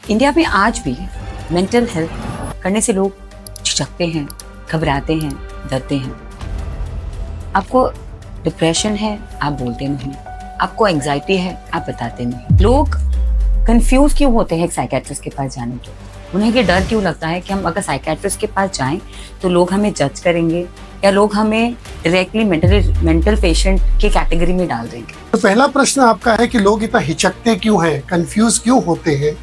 India में आज भी मेंटल हेल्थ करने से लोग झिझकते हैं, घबराते हैं, डरते हैं। आपको डिप्रेशन है, आप बोलते नहीं। आपको एंजाइटी है, आप बताते नहीं। लोग कंफ्यूज क्यों होते हैं एक साइकेट्रिस्ट के पास जाने के? उन्हें ये डर क्यों लगता है कि हम अगर साइकेट्रिस्ट के पास जाएं तो लोग हमें जज करेंगे या लोग हमें डायरेक्टली मेंटल पेशेंट के कैटेगरी में डाल देंगे? तो पहला प्रश्न आपका है कि लोग इतना हिचकते क्यों हैं, कंफ्यूज क्यों होते हैं?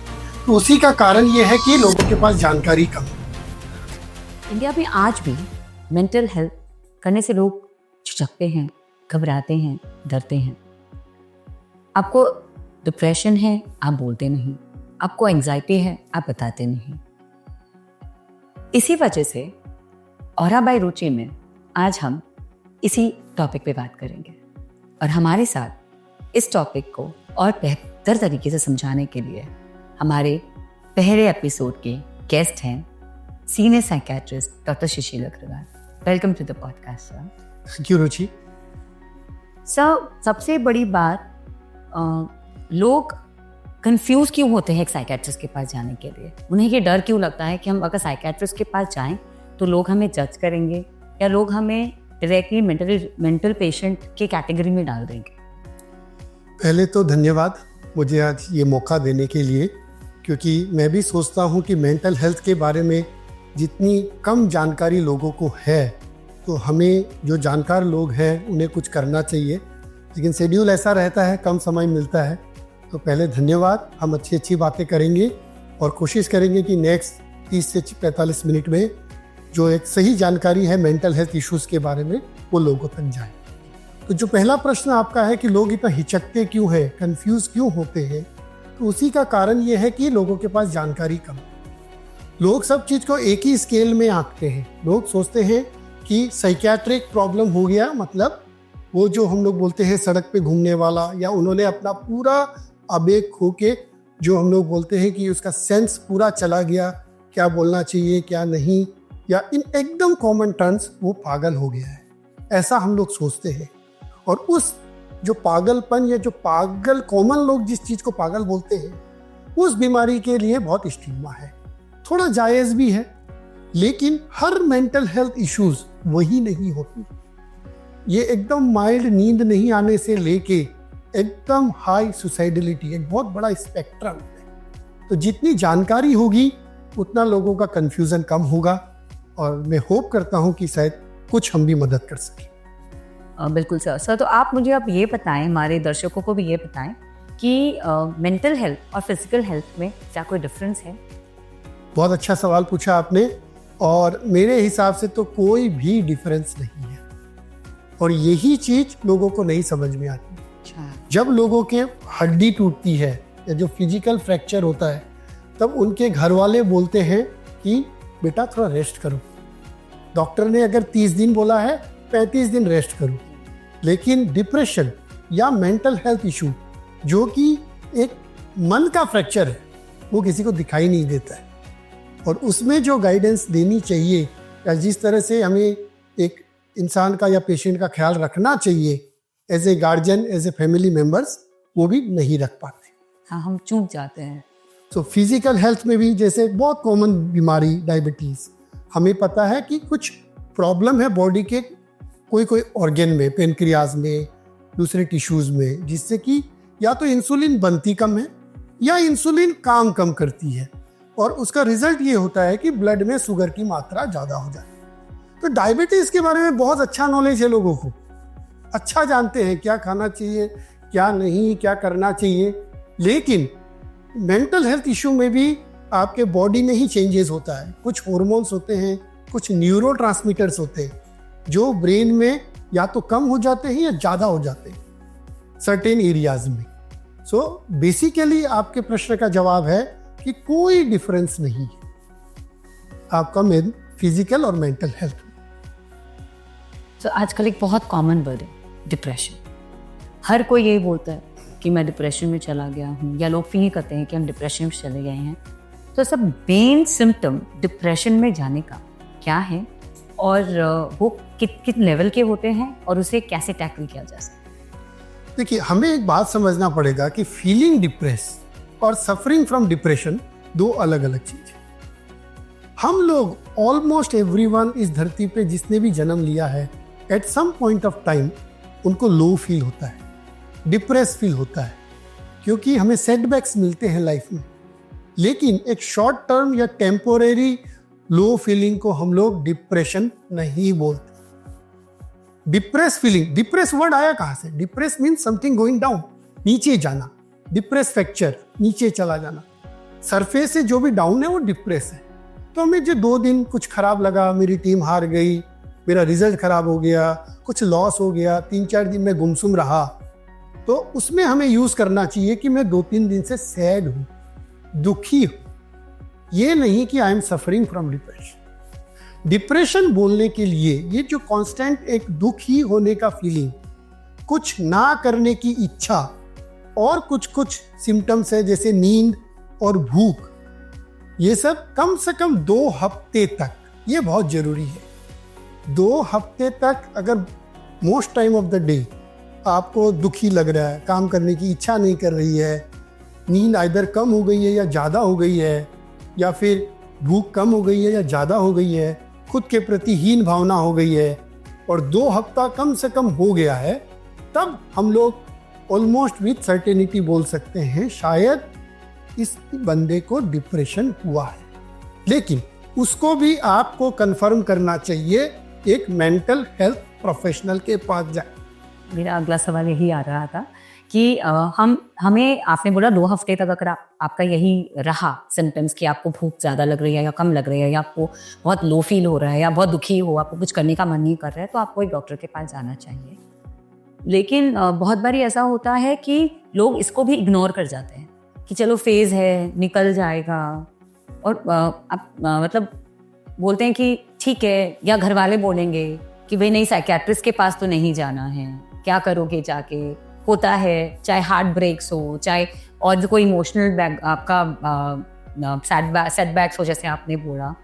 तो उसी का कारण ये है कि लोगों के पास जानकारी कम है। इंडिया में आज भी मेंटल हेल्थ करने से लोग झिझकते हैं, घबराते हैं, डरते हैं। आपको डिप्रेशन है, आप बोलते नहीं। आपको एंजाइटी है, आप बताते नहीं। इसी वजह से औरा बाय रुचि में आज हम इसी टॉपिक पे बात करेंगे और हमारे साथ इस टॉपिक को और बेहतर तरीके से समझाने के लिए हमारे पहले एपिसोड के गेस्ट हैं senior psychiatrist doctor Sushil Agarwal. Welcome to the podcast sir. Thank you Ruchi. Sir, सबसे बड़ी बात लोग कंफ्यूज क्यों होते हैं एक साइकियाट्रिस्ट के पास जाने के लिए? उन्हें ये डर क्यों लगता है कि हम अगर साइकियाट्रिस्ट के पास जाएं तो लोग हमें जज करेंगे या लोग हमें डायरेक्टली मेंटल पेशेंट के कैटेगरी में डाल देंगे? पहले तो धन्यवाद मुझे आज ये मौका देने के लिए, क्योंकि मैं भी सोचता हूँ कि मेंटल हेल्थ के बारे में जितनी कम जानकारी लोगों को है तो हमें जो जानकार लोग हैं उन्हें कुछ करना चाहिए, लेकिन शेड्यूल ऐसा रहता है, कम समय मिलता है। तो पहले धन्यवाद। हम अच्छी बातें करेंगे और कोशिश करेंगे कि नेक्स्ट 30 से 45 मिनट में जो एक सही जानकारी है मेंटल हेल्थ इश्यूज़ के बारे में वो लोगों तक जाए। तो जो पहला प्रश्न आपका है कि लोग इतना हिचकते क्यों हैं, कंफ्यूज क्यों होते हैं, तो उसी का कारण ये है कि लोगों के पास जानकारी कम है। लोग सब चीज़ को एक ही स्केल में आंकते हैं। लोग सोचते हैं कि साइकियाट्रिक प्रॉब्लम हो गया मतलब वो जो हम लोग बोलते हैं सड़क पे घूमने वाला, या उन्होंने अपना पूरा आवेग खो के जो हम लोग बोलते हैं कि उसका सेंस पूरा चला गया, क्या बोलना चाहिए क्या नहीं, या इन एकदम कॉमन टर्म्स वो पागल हो गया है, ऐसा हम लोग सोचते हैं। और उस जो पागलपन या जो पागल कॉमन लोग जिस चीज़ को पागल बोलते हैं उस बीमारी के लिए बहुत स्टिग्मा है, थोड़ा जायज़ भी है। लेकिन हर मेंटल हेल्थ इश्यूज वही नहीं होती। ये एकदम माइल्ड नींद नहीं आने से लेके एकदम हाई सुसाइडलिटी एक बहुत बड़ा स्पेक्ट्रम है। तो जितनी जानकारी होगी उतना लोगों का कंफ्यूजन कम होगा और मैं होप करता हूँ कि शायद कुछ हम भी मदद कर सकें। बिल्कुल सर। तो आप मुझे अब ये बताएं, हमारे दर्शकों को भी ये बताएं कि मेंटल हेल्थ और फिजिकल हेल्थ में क्या कोई डिफरेंस है? बहुत अच्छा सवाल पूछा आपने, और मेरे हिसाब से तो कोई भी डिफरेंस नहीं है, और यही चीज़ लोगों को नहीं समझ में आती। जब लोगों के हड्डी टूटती है या जो फिजिकल फ्रैक्चर होता है तब उनके घर वाले बोलते हैं कि बेटा थोड़ा रेस्ट करो। डॉक्टर ने अगर 30 दिन बोला है 35 दिन रेस्ट करो। लेकिन डिप्रेशन या मेंटल हेल्थ इशू जो कि एक मन का फ्रैक्चर है वो किसी को दिखाई नहीं देता है, और उसमें जो गाइडेंस देनी चाहिए या जिस तरह से हमें एक इंसान का या पेशेंट का ख्याल रखना चाहिए as a guardian, as a family members, वो भी नहीं रख पाते। हाँ, हम चूक जाते हैं। तो फिजिकल हेल्थ में भी जैसे बहुत कॉमन बीमारी डायबिटीज़, हमें पता है कि कुछ प्रॉब्लम है बॉडी के कोई ऑर्गन में, पेनक्रियाज में, दूसरे टिश्यूज़ में, जिससे कि या तो इंसुलिन बनती कम है या इंसुलिन काम कम करती है, और उसका रिजल्ट ये होता है कि ब्लड में शुगर की मात्रा ज़्यादा हो जाती है। तो डायबिटीज़ के बारे में बहुत अच्छा नॉलेज है, लोगों को अच्छा जानते हैं क्या खाना चाहिए क्या नहीं, क्या करना चाहिए। लेकिन मेंटल हेल्थ इशू में भी आपके बॉडी में ही चेंजेस होता है। कुछ हार्मोन्स होते हैं, कुछ न्यूरोट्रांसमीटर्स होते हैं जो ब्रेन में या तो कम हो जाते हैं या ज़्यादा हो जाते हैं सर्टेन एरियाज में। सो बेसिकली आपके प्रश्न का जवाब है कि कोई डिफरेंस नहीं है आपका मेन फिजिकल और मेंटल हेल्थ में। तो आजकल एक बहुत कॉमन वर्ड है डिप्रेशन। हर कोई यही बोलता है कि मैं डिप्रेशन में चला गया हूँ, या लोग फील करते हैं कि हम डिप्रेशन में चले गए हैं। तो सब मेन सिम्टम डिप्रेशन में जाने का क्या है और वो किस लेवल के होते हैं और उसे कैसे टैकल किया जा सकता है? देखिए, हमें एक बात समझना पड़ेगा कि फीलिंग डिप्रेस और सफरिंग फ्रॉम डिप्रेशन दो अलग अलग चीज। हम लोग ऑलमोस्ट एवरीवन इस धरती पे जिसने भी जन्म लिया है, at some point of time उनको लो फील होता है, डिप्रेस फील होता है, क्योंकि हमें सेटबैक्स मिलते हैं लाइफ में। लेकिन एक शॉर्ट टर्म या टेम्पोरेरी लो फीलिंग को हम लोग डिप्रेशन नहीं बोलते। डिप्रेस फीलिंग, डिप्रेस वर्ड आया कहां से? Depress means something going down, नीचे जाना। डिप्रेस फ्रैक्चर, नीचे चला जाना। सरफेस से जो भी डाउन है वो डिप्रेस है। तो हमें जो 2 दिन कुछ खराब लगा, मेरी टीम हार गई, मेरा रिजल्ट खराब हो गया, कुछ लॉस हो गया, 3-4 दिन में गुमसुम रहा, तो उसमें हमें यूज करना चाहिए कि मैं 2-3 दिन से सैड हूं, दुखी हूं। ये नहीं कि I am suffering from depression. Depression बोलने के लिए ये जो कांस्टेंट एक दुखी होने का फीलिंग, कुछ ना करने की इच्छा, और कुछ सिम्टम्स है जैसे नींद और भूख, ये सब कम से कम 2 हफ्ते तक, ये बहुत जरूरी है। 2 हफ्ते तक अगर most time of the day आपको दुखी लग रहा है, काम करने की इच्छा नहीं कर रही है, नींद आइदर कम हो गई है या ज़्यादा हो गई है, या फिर भूख कम हो गई है या ज़्यादा हो गई है, खुद के प्रति हीन भावना हो गई है, और 2 हफ्ता कम से कम हो गया है, तब हम लोग ऑलमोस्ट विथ सर्टेनिटी बोल सकते हैं शायद इस बंदे को डिप्रेशन हुआ है। लेकिन उसको भी आपको कंफर्म करना चाहिए, एक मेंटल हेल्थ प्रोफेशनल के पास जाए। मेरा अगला सवाल यही आ रहा था कि हमें आपने बोला 2 हफ्ते तक अगर आपका यही रहा सिम्टम्स कि आपको भूख ज़्यादा लग रही है या कम लग रही है, या आपको बहुत लो फील हो रहा है या बहुत दुखी हो, आपको कुछ करने का मन नहीं कर रहा है, तो आपको एक डॉक्टर के पास जाना चाहिए। लेकिन बहुत बारी ऐसा होता है कि लोग इसको भी इग्नोर कर जाते हैं कि चलो फेज़ है, निकल जाएगा, और आप मतलब बोलते हैं कि ठीक है, या घर वाले बोलेंगे कि भाई नहीं, साइकियाट्रिस्ट के पास तो नहीं जाना है, क्या करोगे जाके, होता है, चाहे हार्ट ब्रेक्स हो, चाहे और जो कोई इमोशनल आपका सेटबैक्स हो जैसे आपने बोला,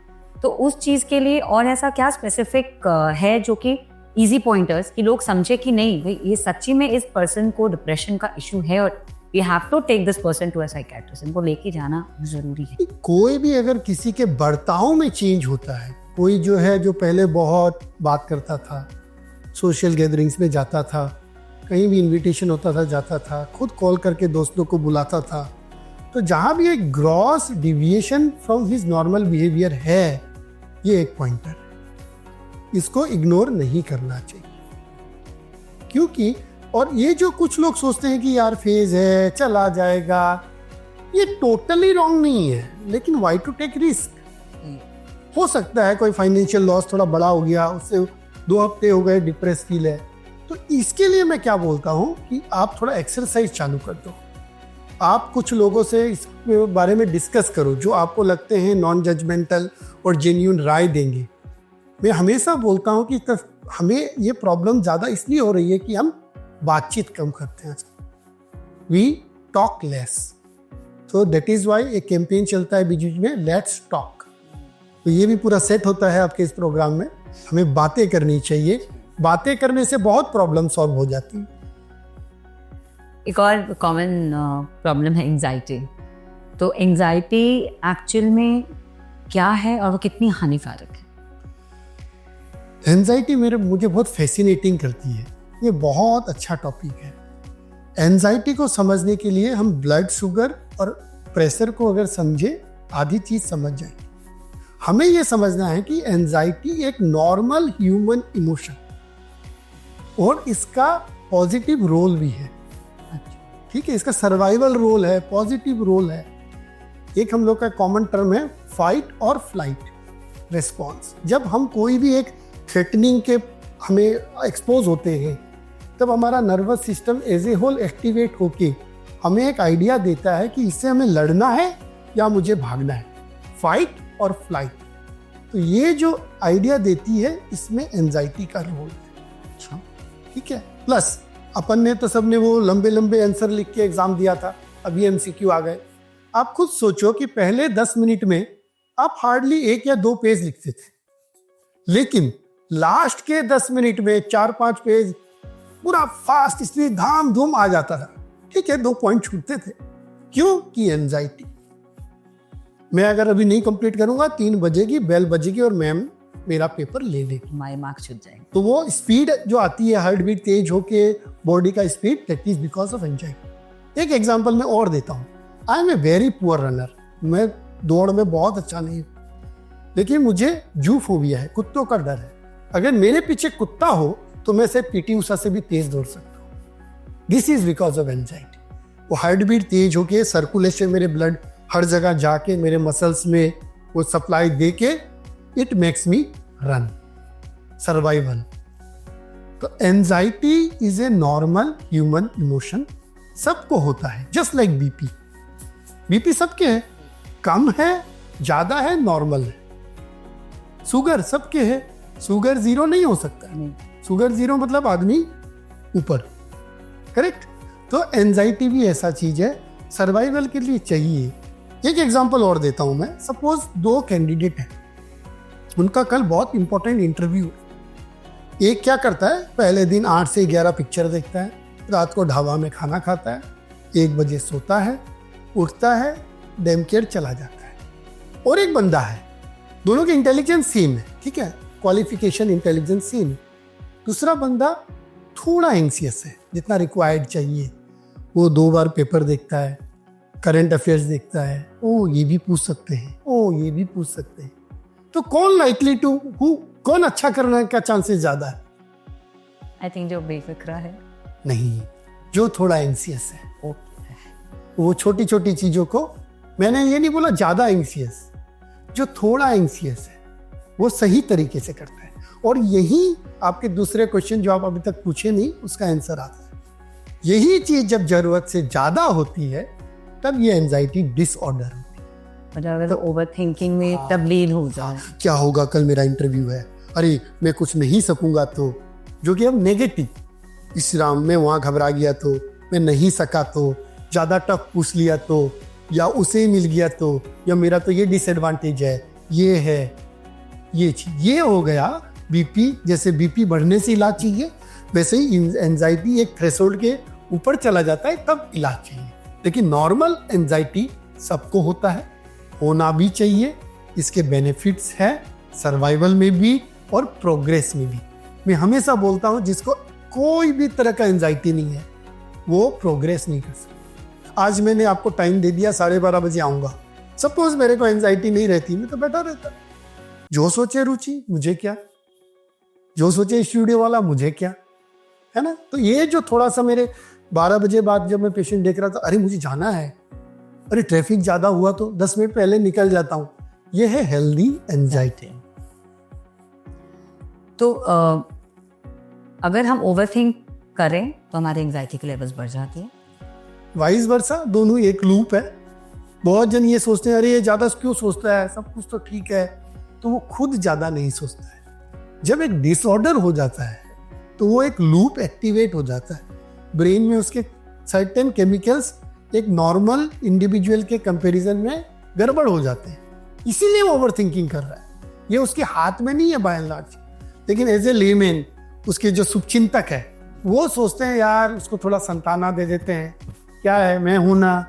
तो उस चीज़ के लिए और ऐसा क्या स्पेसिफिक है जो कि इजी पॉइंटर्स कि लोग समझे कि नहीं भाई ये सच्ची में इस पर्सन को डिप्रेशन का इशू है और we have to take this person to a psychiatrist, इनको लेके जाना जरूरी है। कोई भी अगर किसी के बर्ताव में चेंज होता है, कोई जो है जो पहले बहुत बात करता था, सोशल गैदरिंग्स में जाता था, कहीं भी इनविटेशन होता था जाता था, खुद कॉल करके दोस्तों को बुलाता था, तो जहाँ भी एक gross deviation from his normal behaviour है, ये एक पॉइंटर, इसको इग्नोर नहीं करना चाहिए। क्योंकि और ये जो कुछ लोग सोचते हैं कि यार फेज है, चला जाएगा, ये टोटली रॉन्ग नहीं है, लेकिन वाई टू टेक रिस्क। हो सकता है कोई फाइनेंशियल लॉस थोड़ा बड़ा हो गया, उससे 2 हफ्ते हो गए, डिप्रेस फील है, तो इसके लिए मैं क्या बोलता हूँ कि आप थोड़ा एक्सरसाइज चालू कर दो। आप कुछ लोगों से इस बारे में डिस्कस करो जो आपको लगते हैं नॉन जजमेंटल और जेन्यून राय देंगे। मैं हमेशा बोलता हूँ कि हमें ये प्रॉब्लम ज़्यादा इसलिए हो रही है कि हम बातचीत कम करते हैं, वी टॉक लेस। तो दैट इज वाई एक कैंपेन चलता है बीच बीच में, लेट्स टॉक। तो ये भी पूरा सेट होता है आपके इस प्रोग्राम में। हमें बातें करनी चाहिए, बातें करने से बहुत प्रॉब्लम सॉल्व हो जाती है। एक और कॉमन प्रॉब्लम है एंजाइटी। तो एंजाइटी एक्चुअल में क्या है और वो कितनी हानिकारक है? एंजाइटी मुझे बहुत फैसिनेटिंग करती है, ये बहुत अच्छा टॉपिक है। एंजाइटी को समझने के लिए हम ब्लड शुगर और प्रेशर को अगर समझे, आधी चीज समझ जाएंगे। हमें यह समझना है कि एंजाइटी एक नॉर्मल ह्यूमन इमोशन और इसका पॉजिटिव रोल भी है। ठीक है, इसका सर्वाइवल रोल है, पॉजिटिव रोल है। एक हम लोग का कॉमन टर्म है फाइट और फ्लाइट रिस्पॉन्स। जब हम कोई भी एक थ्रेटनिंग के हमें एक्सपोज होते हैं, तब हमारा nervous system as a whole activate होके हमें एक आइडिया देता है कि इससे हमें लड़ना है या मुझे भागना है, फाइट और फ्लाइट। तो ये जो आइडिया देती है, इसमें एंजाइटी का रोल है। अच्छा, ठीक है। प्लस अपन ने तो सबने वो लंबे लंबे आंसर लिख के एग्जाम दिया था, अभी एमसीक्यू आ गए। आप खुद सोचो कि पहले 10 मिनट में आप हार्डली 1 या 2 पेज लिखते थे, लेकिन लास्ट के 10 मिनट में 4-5 पेज पूरा फास्ट, इसलिए धाम धूम आ जाता था। ठीक है, 2 पॉइंट छूटते थे। क्यों? कि एंजाइटी। मैं अगर अभी नहीं कंप्लीट करूंगा 3 बजेगी, बेल बजेगी और मैम मेरा पेपर ले लेगी, हमारे मार्क्स छूट जाएंगे। तो वो स्पीड जो आती है, हार्ट बीट तेज होके बॉडी का speed, that is because of anxiety. एक एग्जांपल मैं और देता हूँ। I am a very poor runner, मैं दौड़ में बहुत अच्छा नहीं हूँ, लेकिन मुझे जू फोबिया है, कुत्तों का डर है। अगर मेरे पीछे कुत्ता हो तो मैं से पीटी उषा से भी तेज दौड़ सकता हूँ। This is because of anxiety. वो हार्ट बीट तेज होके, सर्कुलेशन मेरे ब्लड हर जगह जाके मेरे मसल्स में वो सप्लाई दे के, it makes me run, survival. तो anxiety is a normal human emotion, सबको होता है, जस्ट लाइक बीपी। बीपी सबके है, कम है, ज्यादा है, नॉर्मल है। शुगर सबके है, शुगर 0 नहीं हो सकता। शुगर 0 मतलब आदमी ऊपर, करेक्ट। तो एंजाइटी भी ऐसा चीज है, सर्वाइवल के लिए चाहिए। एक एग्जांपल और देता हूं मैं। सपोज 2 कैंडिडेट हैं, उनका कल बहुत इंपॉर्टेंट इंटरव्यू है। एक क्या करता है, पहले दिन 8 से 11 पिक्चर देखता है, रात को ढाबा में खाना खाता है, 1 बजे सोता है, उठता है, डेम केयर चला जाता है। और एक बंदा है, दोनों के इंटेलिजेंस सेम है, ठीक है, क्वालिफिकेशन इंटेलिजेंस सेम। दूसरा बंदा थोड़ा एंग्सियस है, जितना रिक्वायर्ड चाहिए। वो 2 बार पेपर देखता है, करंट अफेयर्स देखता है, ओ ये भी पूछ सकते हैं, ओ ये भी पूछ सकते हैं। तो कौन लाइकली टू कौन अच्छा करने का चांसेस ज्यादा है? आई थिंक जो बेफिक्रा है। नहीं, जो थोड़ा एंग्सियस है। वो छोटी छोटी चीजों को, मैंने ये नहीं बोला ज्यादा एंग्सियस, जो थोड़ा एंग्सियस है वो सही तरीके से करता है। और यही आपके दूसरे क्वेश्चन जो आप अभी तक पूछे नहीं, उसका आंसर आता है। यही चीज जब जरूरत से ज्यादा होती है तब ये एंजाइटी डिसऑर्डर होती है। मतलब अगर ओवर थिंकिंग में तब्दील हो जाए, क्या होगा, कल मेरा इंटरव्यू है, अरे मैं कुछ नहीं सकूंगा तो, जो कि अब नेगेटिव। इस राम में वहां घबरा गया तो, मैं नहीं सका तो, ज्यादा टफ पूछ लिया तो, या उसे मिल गया तो, या मेरा तो ये डिसएडवांटेज है, ये है, ये चीज, ये हो गया बीपी। जैसे बीपी बढ़ने से इलाज चाहिए, वैसे ही एंजाइटी एक थ्रेशोल्ड के ऊपर चला जाता है तब इलाज चाहिए। लेकिन नॉर्मल एंजाइटी सबको होता है, होना भी चाहिए। इसके बेनिफिट्स है सर्वाइवल में भी और प्रोग्रेस में भी। मैं हमेशा बोलता हूं, जिसको कोई भी तरह का एंजाइटी नहीं है वो प्रोग्रेस नहीं कर सकता। आज मैंने आपको टाइम दे दिया, 12:30 बजे आऊंगा। सपोज मेरे को एंजाइटी नहीं रहती, मैं तो बैठा रहता। जो सोचे रुचि, मुझे क्या, जो सोचे स्टूडियो वाला, मुझे क्या, है ना। तो ये जो थोड़ा सा मेरे 12 बजे बाद जब मैं पेशेंट देख रहा था, अरे मुझे जाना है, अरे ट्रैफिक ज्यादा हुआ तो 10 मिनट पहले निकल जाता हूं, ये है हेल्दी एंजाइटी। तो अगर हम ओवरथिंक करें तो हमारे एंजाइटी के लेवल्स बढ़ जाते हैं। वाइस वर्सा, दोनों एक लूप है। बहुत जन ये सोचते हैं, अरे ये ज्यादा क्यों सोचता है, सब कुछ तो ठीक है, तो वो खुद ज्यादा नहीं सोचता है। जब एक डिसऑर्डर हो जाता है तो वो एक लूप एक्टिवेट हो जाता है, ब्रेन में उसके सर्टेन केमिकल्स एक नॉर्मल इंडिविजुअल के कंपैरिजन में गड़बड़ हो जाते हैं, इसीलिए वो ओवरथिंकिंग कर रहा है। ये उसके हाथ में नहीं है बाय एंड लार्ज। लेकिन एज ए लेमैन, उसके जो शुभचिंतक है वो सोचते हैं, यार उसको थोड़ा संताना दे देते हैं, क्या है, मैं हूं ना,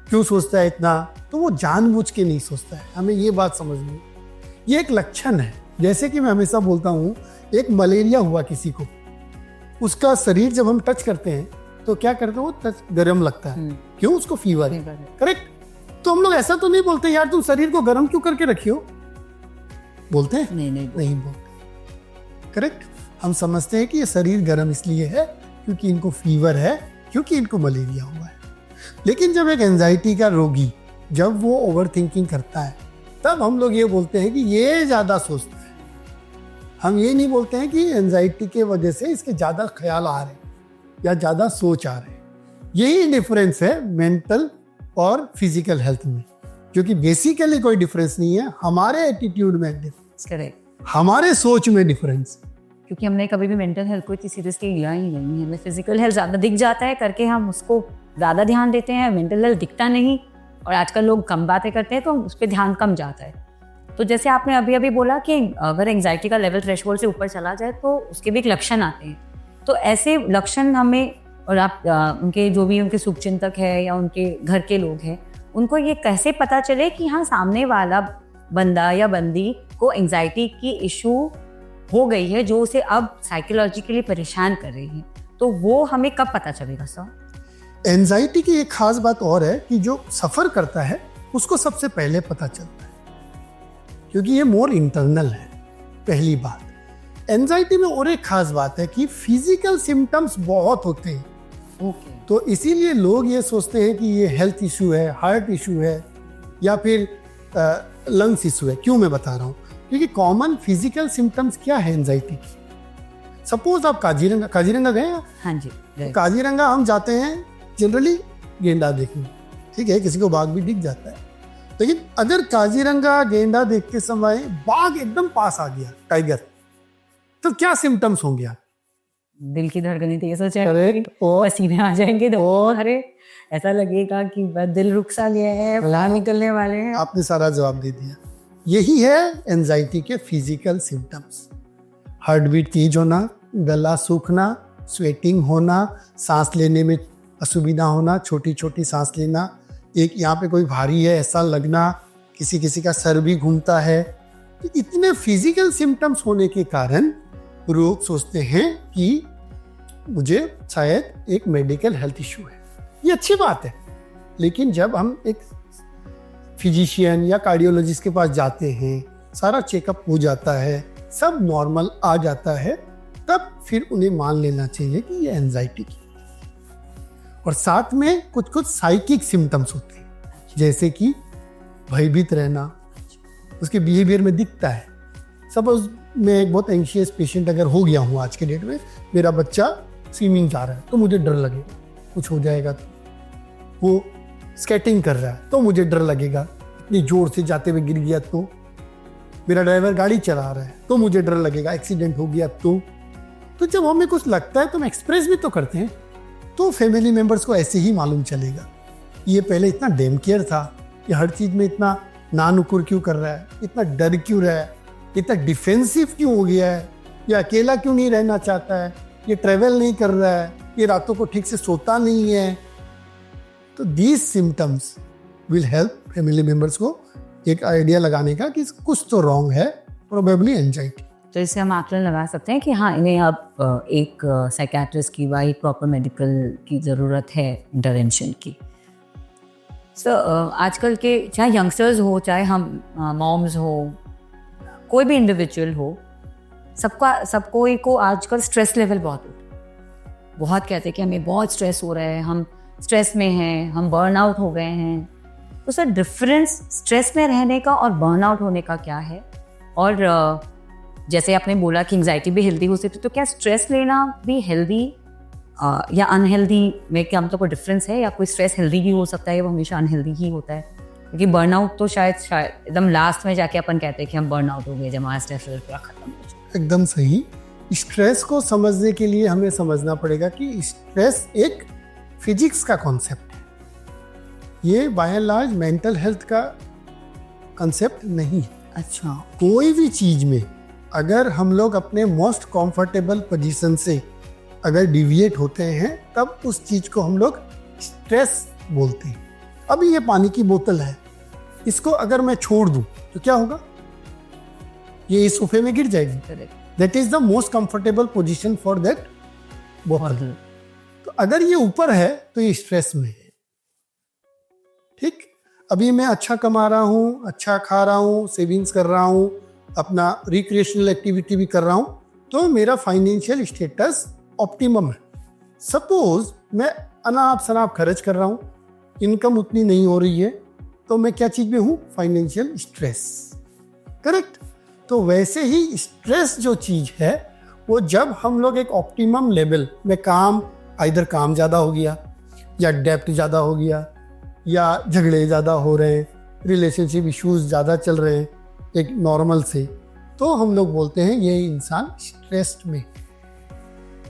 क्यों सोचता है इतना। तो वो जानबूझ के नहीं सोचता है। हमें ये बात समझनी, ये एक लक्षण है। जैसे कि मैं हमेशा बोलता हूँ, एक मलेरिया हुआ किसी को, उसका शरीर जब हम टच करते हैं तो क्या करते हैं, वो टच गर्म लगता है, क्यों, उसको फीवर है, करेक्ट। तो हम लोग ऐसा तो नहीं बोलते, यार तुम शरीर को गर्म क्यों करके रखियो, बोलते हैं? नहीं बोलते, करेक्ट। हम समझते हैं कि ये शरीर गर्म इसलिए है क्योंकि इनको फीवर है, क्योंकि इनको मलेरिया हुआ है। लेकिन जब एक एंजाइटी का रोगी, जब वो ओवर थिंकिंग करता है, तब हम लोग ये बोलते हैं कि ये ज्यादा सोचता है। हम ये नहीं बोलते हैं कि एंजाइटी के वजह से इसके ज्यादा ख्याल आ रहे हैं या ज्यादा सोच आ रहे हैं। यही डिफरेंस है मेंटल और फिजिकल हेल्थ में, क्योंकि बेसिकली कोई डिफरेंस नहीं है, हमारे एटीट्यूड में डिफरेंस, करेक्ट, हमारे सोच में डिफरेंस। क्योंकि हमने कभी भी मेंटल हेल्थ को इतनी सीरियसली लिया ही नहीं है। हमें फिजिकल हेल्थ ज़्यादा दिख जाता है करके हम उसको ज़्यादा ध्यान देते हैं, मेंटल हेल्थ दिखता नहीं। और आजकल लोग कम बातें करते हैं तो उस पर ध्यान कम जाता है। तो जैसे आपने अभी अभी बोला कि अगर एंजाइटी का लेवल थ्रेशोल्ड से ऊपर चला जाए तो उसके भी एक लक्षण आते हैं। तो ऐसे लक्षण हमें, और आप उनके जो भी उनके शुभचिंतक है या उनके घर के लोग हैं, उनको ये कैसे पता चले कि हाँ सामने वाला बंदा या बंदी को एंजाइटी की इशू हो गई है जो उसे अब साइकोलॉजिकली परेशान कर रही है, तो वो हमें कब पता चलेगा सर? एंजाइटी की एक खास बात और है कि जो सफ़र करता है उसको सबसे पहले पता चलता है, क्योंकि ये मोर इंटरनल है। पहली बात, एंजाइटी में और एक खास बात है कि फिजिकल सिम्टम्स बहुत होते हैं। तो इसीलिए लोग ये सोचते हैं कि ये हेल्थ इशू है, हार्ट इशू है या फिर लंग्स इशू है। क्यों मैं बता रहा हूँ? क्योंकि कॉमन फिजिकल सिम्टम्स क्या है एंजाइटी की? सपोज आप काजीरंगा गए हैं? हाँ जी, तो काजीरंगा हम जाते हैं जनरली गेंडा देखने, ठीक है, किसी को बाघ भी दिख जाता है। लेकिन अगर काजीरंगा गेंडा देखते समय बाघ एकदम पास आ गया, टाइगर, तो क्या सिम्टम्स होंगे आप? दिल की धड़कनें तेज हो जाएगी, पसीने आ जाएंगे, तो अरे ऐसा लगेगा कि बस दिल रुक सा गया है, बाहर निकलने वाले हैं। आपने सारा जवाब दे दिया। यही है एंजाइटी के फिजिकल सिम्टम्स। हार्ट बीट तेज होना, गला सूखना, स्वेटिंग होना, सांस लेने में असुविधा होना, छोटी छोटी सांस लेना, एक यहाँ पे कोई भारी है ऐसा लगना, किसी किसी का सर भी घूमता है। तो इतने फिजिकल सिम्टम्स होने के कारण लोग सोचते हैं कि मुझे शायद एक मेडिकल हेल्थ इशू है। ये अच्छी बात है, लेकिन जब हम एक फिजिशियन या कार्डियोलॉजिस्ट के पास जाते हैं, सारा चेकअप हो जाता है, सब नॉर्मल आ जाता है, तब फिर उन्हें मान लेना चाहिए कि ये एंजाइटी की। और साथ में कुछ कुछ साइकिक सिम्टम्स होते हैं, जैसे कि भयभीत रहना, उसके बिहेवियर में दिखता है। सपोज मैं एक बहुत एंशियस पेशेंट अगर हो गया हूँ आज के डेट में, मेरा बच्चा स्विमिंग जा रहा है तो मुझे डर लगेगा कुछ हो जाएगा, तो वो स्केटिंग कर रहा है तो मुझे डर लगेगा, इतनी जोर से जाते हुए गिर गया तो, मेरा ड्राइवर गाड़ी चला रहा है तो मुझे डर लगेगा, एक्सीडेंट हो गया तो जब हमें कुछ लगता है तो हम एक्सप्रेस भी तो करते हैं, तो फैमिली मेंबर्स को ऐसे ही मालूम चलेगा ये पहले इतना डेम केयर था, ये हर चीज़ में इतना नानुकुर क्यों कर रहा है, इतना डर क्यों रहा है, इतना डिफेंसिव क्यों हो गया है, ये अकेला क्यों नहीं रहना चाहता है, ये ट्रैवल नहीं कर रहा है, ये रातों को ठीक से सोता नहीं है। तो these symptoms will help family members को एक आइडिया लगाने का कि कुछ तो रॉन्ग है, प्रोबेबली एंजाइटी। तो इससे हम आकलन लगा सकते हैं कि हाँ इन्हें अब एक साइकेट्रिस्ट की व एक प्रॉपर मेडिकल की ज़रूरत है, इंटरवेंशन की। आजकल के चाहे यंगस्टर्स हो, चाहे हम मॉम्स हो, कोई भी इंडिविजुअल हो, सबको को आजकल स्ट्रेस लेवल बहुत कहते हैं कि हमें बहुत स्ट्रेस हो रहा है, हम स्ट्रेस में हैं, हम बर्न आउट हो गए हैं। तो सर डिफरेंस स्ट्रेस में रहने का और बर्न आउट होने का क्या है? और जैसे आपने बोला कि एंजाइटी भी हेल्दी हो सकती है, तो क्या स्ट्रेस लेना भी हेल्दी या अनहेल्दी में क्या मतलब कोई डिफरेंस है, या कोई स्ट्रेस हेल्दी ही हो सकता है, वो हमेशा अनहेल्दी ही होता है? क्योंकि बर्नआउट तो शायद एकदम लास्ट में जाके अपन कहते हैं कि हम बर्नआउट हो गए जब हमारा स्ट्रेस लेवल पूरा खत्म हो जाए। एकदम सही। स्ट्रेस को समझने के लिए हमें समझना पड़ेगा कि स्ट्रेस एक फिजिक्स का कॉन्सेप्ट है, ये by and large mental health का कॉन्सेप्ट नहीं है। अच्छा, कोई भी चीज में अगर हम लोग अपने मोस्ट कंफर्टेबल पोजीशन से अगर डिविएट होते हैं, तब उस चीज को हम लोग स्ट्रेस बोलते हैं। अभी ये पानी की बोतल है, इसको अगर मैं छोड़ दूं तो क्या होगा? ये इस सोफे में गिर जाएगी। That is the most comfortable position for that बोतल। तो अगर ये ऊपर है तो ये स्ट्रेस में है। ठीक, अभी मैं अच्छा कमा रहा हूं, अच्छा खा रहा हूं, सेविंग्स कर रहा हूं, अपना रिक्रिएशनल एक्टिविटी भी कर रहा हूं, तो मेरा फाइनेंशियल स्टेटस ऑप्टिमम है। सपोज मैं अनाप शनाप खर्च कर रहा हूं, इनकम उतनी नहीं हो रही है, तो मैं क्या चीज में हूं? Financial stress. करेक्ट। तो वैसे ही स्ट्रेस जो चीज है, वो जब हम लोग एक ऑप्टिमम लेवल में इधर काम ज़्यादा हो गया, या डेप्ट ज़्यादा हो गया, या झगड़े ज़्यादा हो रहे हैं, रिलेशनशिप इश्यूज ज़्यादा चल रहे हैं एक नॉर्मल से, तो हम लोग बोलते हैं ये इंसान स्ट्रेस्ड में।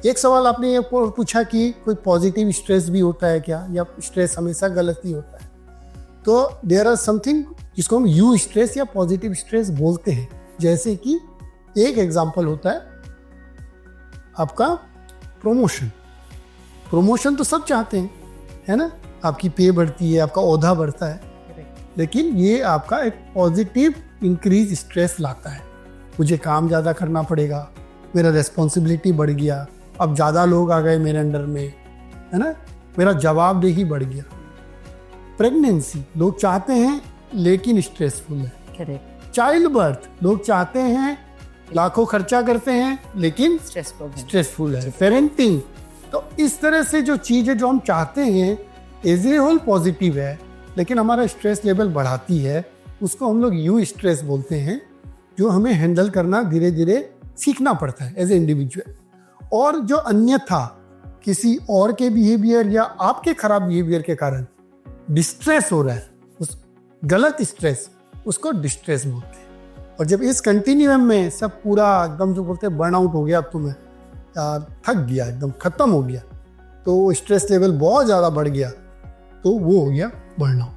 एक सवाल आपने ये पूछा कि कोई पॉजिटिव स्ट्रेस भी होता है क्या, या स्ट्रेस हमेशा गलत ही होता है? तो देयर आर समथिंग जिसको हम यू स्ट्रेस या पॉजिटिव स्ट्रेस बोलते हैं। जैसे कि एक एग्जांपल होता है आपका प्रमोशन तो सब चाहते हैं, है ना? आपकी पे बढ़ती है, आपका ओहदा बढ़ता है, लेकिन ये आपका एक पॉजिटिव इंक्रीज स्ट्रेस लाता है। मुझे काम ज़्यादा करना पड़ेगा, मेरा रेस्पॉन्सिबिलिटी बढ़ गया, अब ज़्यादा लोग आ गए मेरे अंडर में, है ना, मेरा जवाबदेही बढ़ गया। प्रेगनेंसी लोग चाहते हैं लेकिन स्ट्रेसफुल है। करेक्ट। चाइल्ड बर्थ लोग चाहते हैं, लाखों खर्चा करते हैं, लेकिन स्ट्रेसफुल है। पेरेंटिंग, तो इस तरह से जो चीज़ें जो हम चाहते हैं एज ए होल पॉजिटिव है, लेकिन हमारा स्ट्रेस लेवल बढ़ाती है, उसको हम लोग यू स्ट्रेस बोलते हैं, जो हमें हैंडल करना धीरे धीरे सीखना पड़ता है एज ए इंडिविजुअल। और जो अन्यथा किसी और के बिहेवियर या आपके खराब बिहेवियर के कारण डिस्ट्रेस हो रहा है, उस गलत स्ट्रेस, उसको डिस्ट्रेस बोलते हैं। और जब इस कंटिन्यूम में सब पूरा एकदम जो बोलते हैं बर्नआउट हो गया, अब तो मैं यार थक गया, एकदम खत्म हो गया, तो स्ट्रेस लेवल बहुत ज़्यादा बढ़ गया, तो वो हो गया बर्नआउट।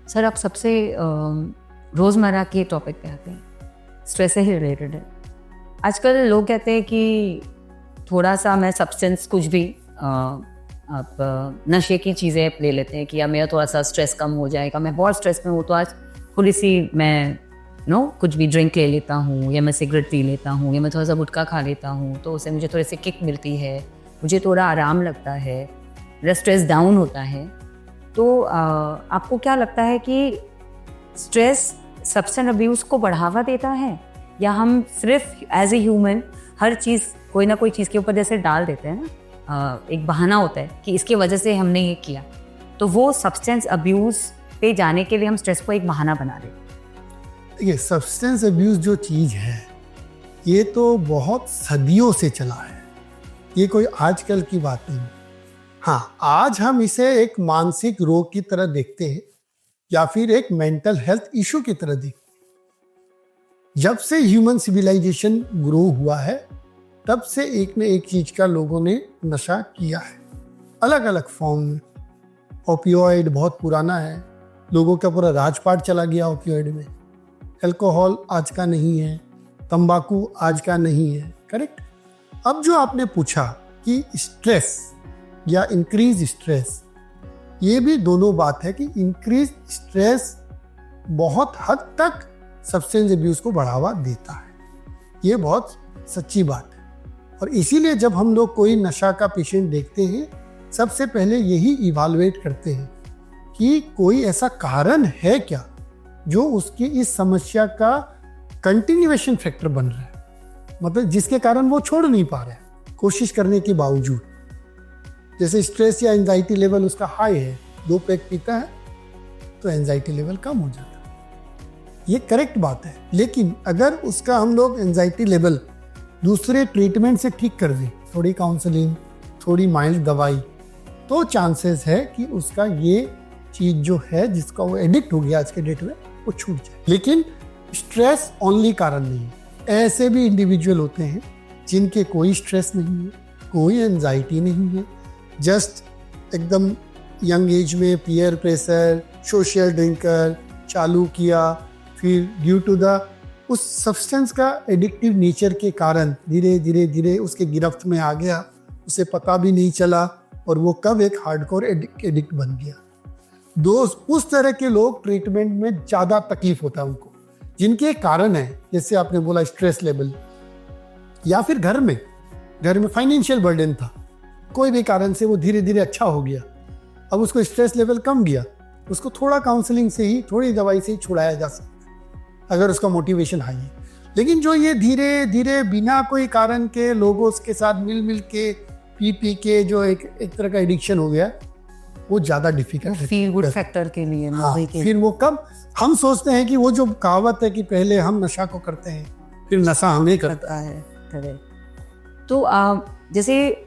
सर, आप सबसे रोज़मर्रा के टॉपिक पे आते हैं, स्ट्रेस से ही रिलेटेड है। आजकल लोग कहते हैं कि थोड़ा सा मैं सब्सटेंस कुछ भी आप नशे की चीज़ें ले लेते हैं कि या मेरा थोड़ा सा स्ट्रेस कम हो जाएगा, मैं बहुत स्ट्रेस में हूँ तो आज थोड़ी सी मैं कुछ भी ड्रिंक ले लेता हूँ, या मैं सिगरेट पी लेता हूँ, या मैं थोड़ा सा गुटखा खा लेता हूँ, तो उससे मुझे थोड़ी सी किक मिलती है, मुझे थोड़ा आराम लगता है, मेरा स्ट्रेस डाउन होता है। तो आपको क्या लगता है कि स्ट्रेस सब्सटेंस अब्यूज़ को बढ़ावा देता है, या हम सिर्फ एज ए ह्यूमन हर चीज़ कोई ना कोई चीज़ के ऊपर जैसे डाल देते हैं ना, एक बहाना होता है कि इसकी वजह से हमने ये किया, तो वो सब्सटेंस अब्यूज़ पे जाने के लिए हम स्ट्रेस को एक बहाना बना देते हैं। देखिए, सब्सटेंस अब्यूज़ जो चीज़ है, ये तो बहुत सदियों से चला है, ये कोई आजकल की बात नहीं। हाँ, आज हम इसे एक मानसिक रोग की तरह देखते हैं, या फिर एक मेंटल हेल्थ इशू की तरह देखते हैं। जब से ह्यूमन सिविलाइजेशन ग्रो हुआ है, तब से एक न एक चीज का लोगों ने नशा किया है, अलग अलग फॉर्म में। ओपियोइड बहुत पुराना है, लोगों का पूरा राजपाट चला गया ओपियोइड में। अल्कोहल आज का नहीं है, तंबाकू आज का नहीं है, करेक्ट। अब जो आपने पूछा कि स्ट्रेस या इंक्रीज स्ट्रेस, ये भी दोनों बात है कि इंक्रीज स्ट्रेस बहुत हद तक सब्सटेंस अब्यूज़ को बढ़ावा देता है, ये बहुत सच्ची बात है। और इसीलिए जब हम लोग कोई नशा का पेशेंट देखते हैं, सबसे पहले यही इवालुएट करते हैं कि कोई ऐसा कारण है क्या जो उसकी इस समस्या का कंटिन्यूएशन फैक्टर बन रहा है, मतलब जिसके कारण वो छोड़ नहीं पा रहा है कोशिश करने के बावजूद। जैसे स्ट्रेस या एंजाइटी लेवल उसका हाई है, 2 पैक पीता है तो एंजाइटी लेवल कम हो जाता है, ये करेक्ट बात है। लेकिन अगर उसका हम लोग एंजाइटी लेवल दूसरे ट्रीटमेंट से ठीक कर दें, थोड़ी काउंसलिंग, थोड़ी माइल्ड दवाई, तो चांसेस है कि उसका ये चीज़ जो है जिसका वो एडिक्ट हो गया आज के डेट में, वो छूट जाए। लेकिन स्ट्रेस ओनली कारण नहीं है, ऐसे भी इंडिविजुअल होते हैं जिनके कोई स्ट्रेस नहीं है, कोई एंजाइटी नहीं है, जस्ट एकदम यंग एज में पीयर प्रेशर, सोशल ड्रिंकर चालू किया, फिर ड्यू टू द उस सब्सटेंस का एडिक्टिव नेचर के कारण धीरे धीरे धीरे उसके गिरफ्त में आ गया, उसे पता भी नहीं चला, और वो कब एक हार्डकोर एडिक्ट बन गया। उस तरह के लोग ट्रीटमेंट में ज़्यादा तकलीफ होता है उनको, जिनके कारण है, जैसे आपने बोला स्ट्रेस लेवल, या फिर घर में फाइनेंशियल बर्डन था, कोई भी कारण से वो धीरे धीरे अच्छा हो गया, अब उसको स्ट्रेस लेवल कम गया, उसको थोड़ा काउंसलिंग से ही, थोड़ी दवाई से ही छुड़ाया जा सकता है अगर उसका मोटिवेशन हाई है। लेकिन जो ये धीरे धीरे बिना कोई कारण के लोगों के साथ मिल के पी के जो एक तरह का एडिक्शन हो गया, वो ज़्यादा डिफिकल्ट है फील गुड फैक्टर के लिए। हाँ, फिर वो कब हम सोचते हैं कि वो जो कहावत है कि पहले हम नशा को करते हैं फिर नशा हमें करता है। तो जैसे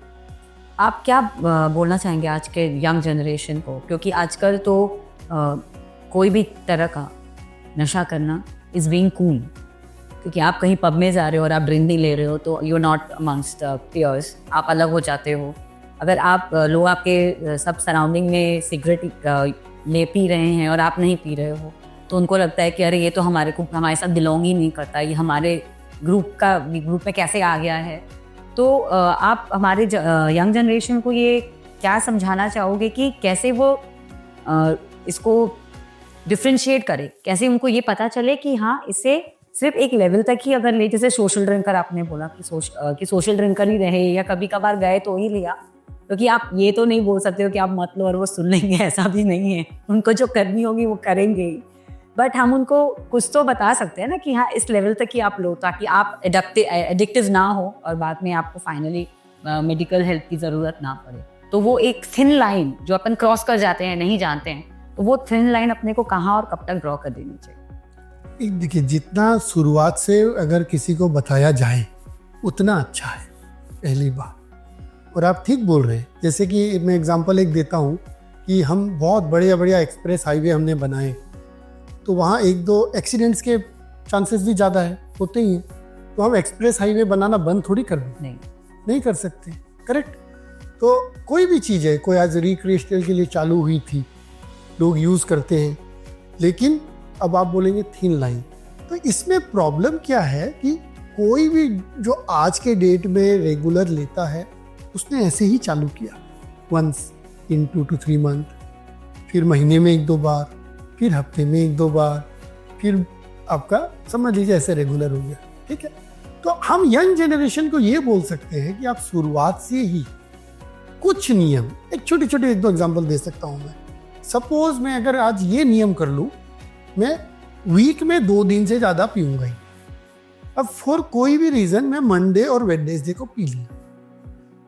आप क्या बोलना चाहेंगे आज के यंग जनरेशन को, क्योंकि आजकल तो कोई भी तरह का नशा करना इज़ बीइंग कूल, क्योंकि आप कहीं पब में जा रहे हो और आप ड्रिंक नहीं ले रहे हो तो you are not amongst peers, आप अलग हो जाते हो। अगर आप लोग आपके सब सराउंडिंग में सिगरेट ले पी रहे हैं और आप नहीं पी रहे हो, तो उनको लगता है कि अरे ये तो हमारे साथ बिलोंग ही नहीं करता, ये हमारे ग्रुप में कैसे आ गया है। तो आप हमारे यंग जनरेशन को ये क्या समझाना चाहोगे कि कैसे वो इसको डिफ्रेंशिएट करें, कैसे उनको ये पता चले कि हाँ इसे सिर्फ एक लेवल तक ही अगर ले, जैसे सोशल ड्रिंकर आपने बोला कि सोशल ड्रिंकर ही रहे या कभी कभार गए तो ही लिया, क्योंकि आप ये तो नहीं बोल सकते हो कि आप मत लो और वो सुन लेंगे, ऐसा भी नहीं है। उनको जो करनी होगी वो करेंगे ही, बट हम उनको कुछ तो बता सकते हैं ना कि हाँ इस लेवल तक ही आप लो, ताकि आप एडिक्टिव ना हो और बाद में आपको फाइनली मेडिकल हेल्प की ज़रूरत ना पड़े। तो वो एक थिन लाइन जो अपन क्रॉस कर जाते हैं, नहीं जानते हैं, तो वो थिन लाइन अपने को कहाँ और कब तक ड्रॉ कर देनी चाहिए। देखिए, जितना शुरुआत से अगर किसी को बताया जाए उतना अच्छा है, पहली बात। और आप ठीक बोल रहे हैं, जैसे कि मैं एग्जांपल एक देता हूँ कि हम बहुत बढ़िया बढ़िया एक्सप्रेस हाईवे हमने बनाए, तो वहाँ एक दो एक्सीडेंट्स के चांसेस भी ज़्यादा है, होते ही हैं। तो हम एक्सप्रेस हाईवे बनाना बंद थोड़ी कर दें, नहीं कर सकते, करेक्ट। तो कोई भी चीज़ है, कोई आज रिक्रिएशनल के लिए चालू हुई थी, लोग यूज़ करते हैं, लेकिन अब आप बोलेंगे थिन लाइन, तो इसमें प्रॉब्लम क्या है कि कोई भी जो आज के डेट में रेगुलर लेता है उसने ऐसे ही चालू किया, वंस इन 2 to 3 मंथ, फिर महीने में 1-2 बार, फिर हफ्ते में 1-2 बार, फिर आपका समझ लीजिए ऐसे रेगुलर हो गया, ठीक है। तो हम यंग जनरेशन को ये बोल सकते हैं कि आप शुरुआत से ही कुछ नियम, एक छोटे छोटे 1-2 एग्जाम्पल दे सकता हूँ मैं। सपोज मैं अगर आज ये नियम कर लूँ, मैं वीक में 2 दिन से ज़्यादा पीऊँगा ही। अब फॉर कोई भी रीज़न मैं मंडे और वेडनेसडे को पी लिया,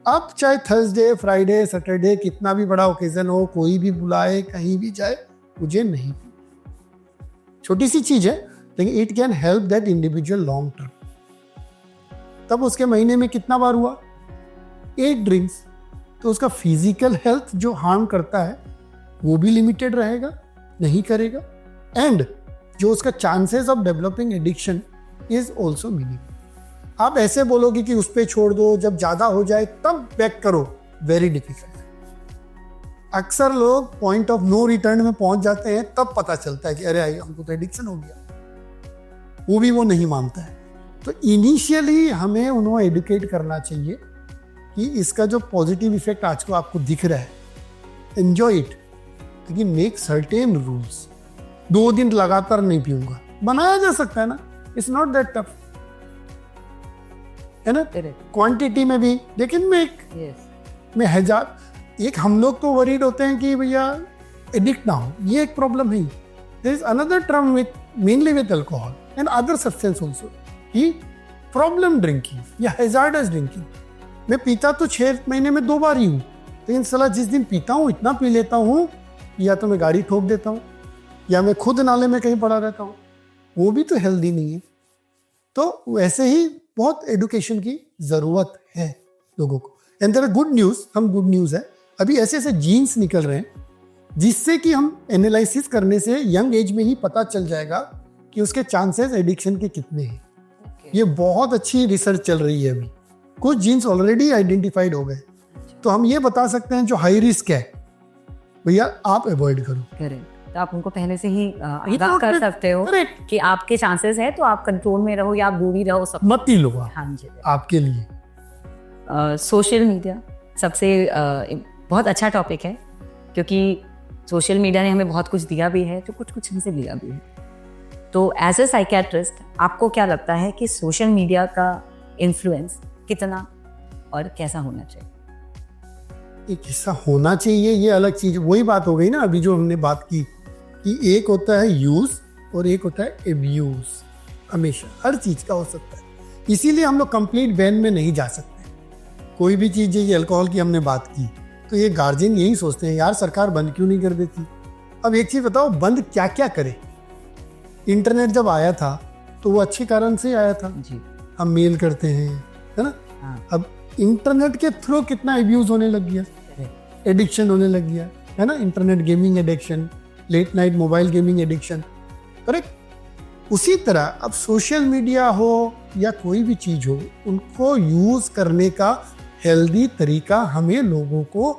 अब चाहे थर्सडे, फ्राइडे, सैटरडे, कितना भी बड़ा ओकेजन हो, कोई भी बुलाए, कहीं भी जाए, मुझे नहीं पी। छोटी सी चीज़ है, लेकिन it can help that individual long term. तब उसके महीने में कितना बार हुआ? 8 ड्रिंक्स। तो उसका फिजिकल हेल्थ जो हार्म करता है वो भी लिमिटेड रहेगा, नहीं करेगा, एंड जो उसका chances of developing addiction is also minimum. आप ऐसे बोलोगे कि उस पर छोड़ दो, जब ज़्यादा हो जाए तब बैक करो, वेरी डिफिकल्ट है। अक्सर लोग पॉइंट ऑफ नो रिटर्न में पहुंच जाते हैं, तब पता चलता है कि अरे हमको तो एडिक्शन हो गया, वो भी वो नहीं मानता है। तो इनिशियली हमें उन्हें एडुकेट करना चाहिए कि इसका जो पॉजिटिव इफेक्ट आज को आपको दिख रहा है, एंजॉय इट, लेकिन मेक सर्टेन रूल्स। 2 दिन लगातार नहीं पीऊंगा, बनाया जा सकता है ना, इट्स नॉट दैट टफ, है ना। क्वांटिटी में भी, लेकिन मैं हजार एक, हम लोग तो वरीड होते हैं कि भैया एडिक्ट ना हो, ये एक प्रॉब्लम है। There is another term with mainly with alcohol and other substance also, कि प्रॉब्लम ड्रिंकिंग या हैजार्डस ड्रिंकिंग। मैं पीता तो 6 महीने में 2 बार ही हूँ, लेकिन साला जिस दिन पीता हूँ इतना पी लेता हूँ, या तो मैं गाड़ी ठोक देता हूँ या मैं खुद नाले में कहीं पड़ा रहता हूँ, वो भी तो हेल्दी नहीं है। तो वैसे ही बहुत एडुकेशन की ज़रूरत है लोगों को। And there are good news, हम गुड न्यूज़ है, अभी ऐसे ऐसे जीन्स निकल रहे हैं जिससे कि हम एनालिसिस करने से यंग एज में ही पता चल जाएगा कि उसके चांसेस एडिक्शन के कितने हैं। ये बहुत अच्छी रिसर्च चल रही है अभी, कुछ जीन्स ऑलरेडी आइडेंटिफाइड हो गए, तो हम ये बता सकते हैं जो हाई रिस्क है भैया आप अवॉइड करो। तो आप उनको पहले से ही आगाह कर सकते हो कि आपके चांसेस है, तो आप कंट्रोल में रहो या आप दूर ही रहो, सब मत ही लो। हाँ जी, आपके लिए सोशल मीडिया सबसे बहुत अच्छा टॉपिक है, क्योंकि सोशल मीडिया ने हमें बहुत कुछ दिया भी है, तो कुछ हमसे लिया भी है। तो एज ए साइकियाट्रिस्ट आपको क्या लगता है कि सोशल मीडिया का इन्फ्लुएंस कितना और कैसा होना चाहिए? एक हिस्सा होना चाहिए, ये अलग चीज, वही बात हो गई ना अभी जो हमने बात की कि एक होता है यूज और एक होता है एब्यूज। हमेशा हर चीज का हो सकता है, इसीलिए हम लोग कंप्लीट बैन में नहीं जा सकते। कोई भी चीज, ये अल्कोहल की हमने बात की, तो ये गार्जियन यही सोचते हैं यार सरकार बंद क्यों नहीं कर देती। अब एक चीज बताओ, बंद क्या क्या करे। इंटरनेट जब आया था तो वो अच्छे कारण से आया था जी, हम मेल करते हैं, है ना। हाँ। अब इंटरनेट के थ्रू कितना एब्यूज होने लग गया, एडिक्शन होने लग गया, है ना। Internet gaming addiction, late night mobile gaming addiction, correct. उसी तरह अब सोशल मीडिया हो या कोई भी चीज हो, उनको यूज करने का हेल्दी तरीका हमें लोगों को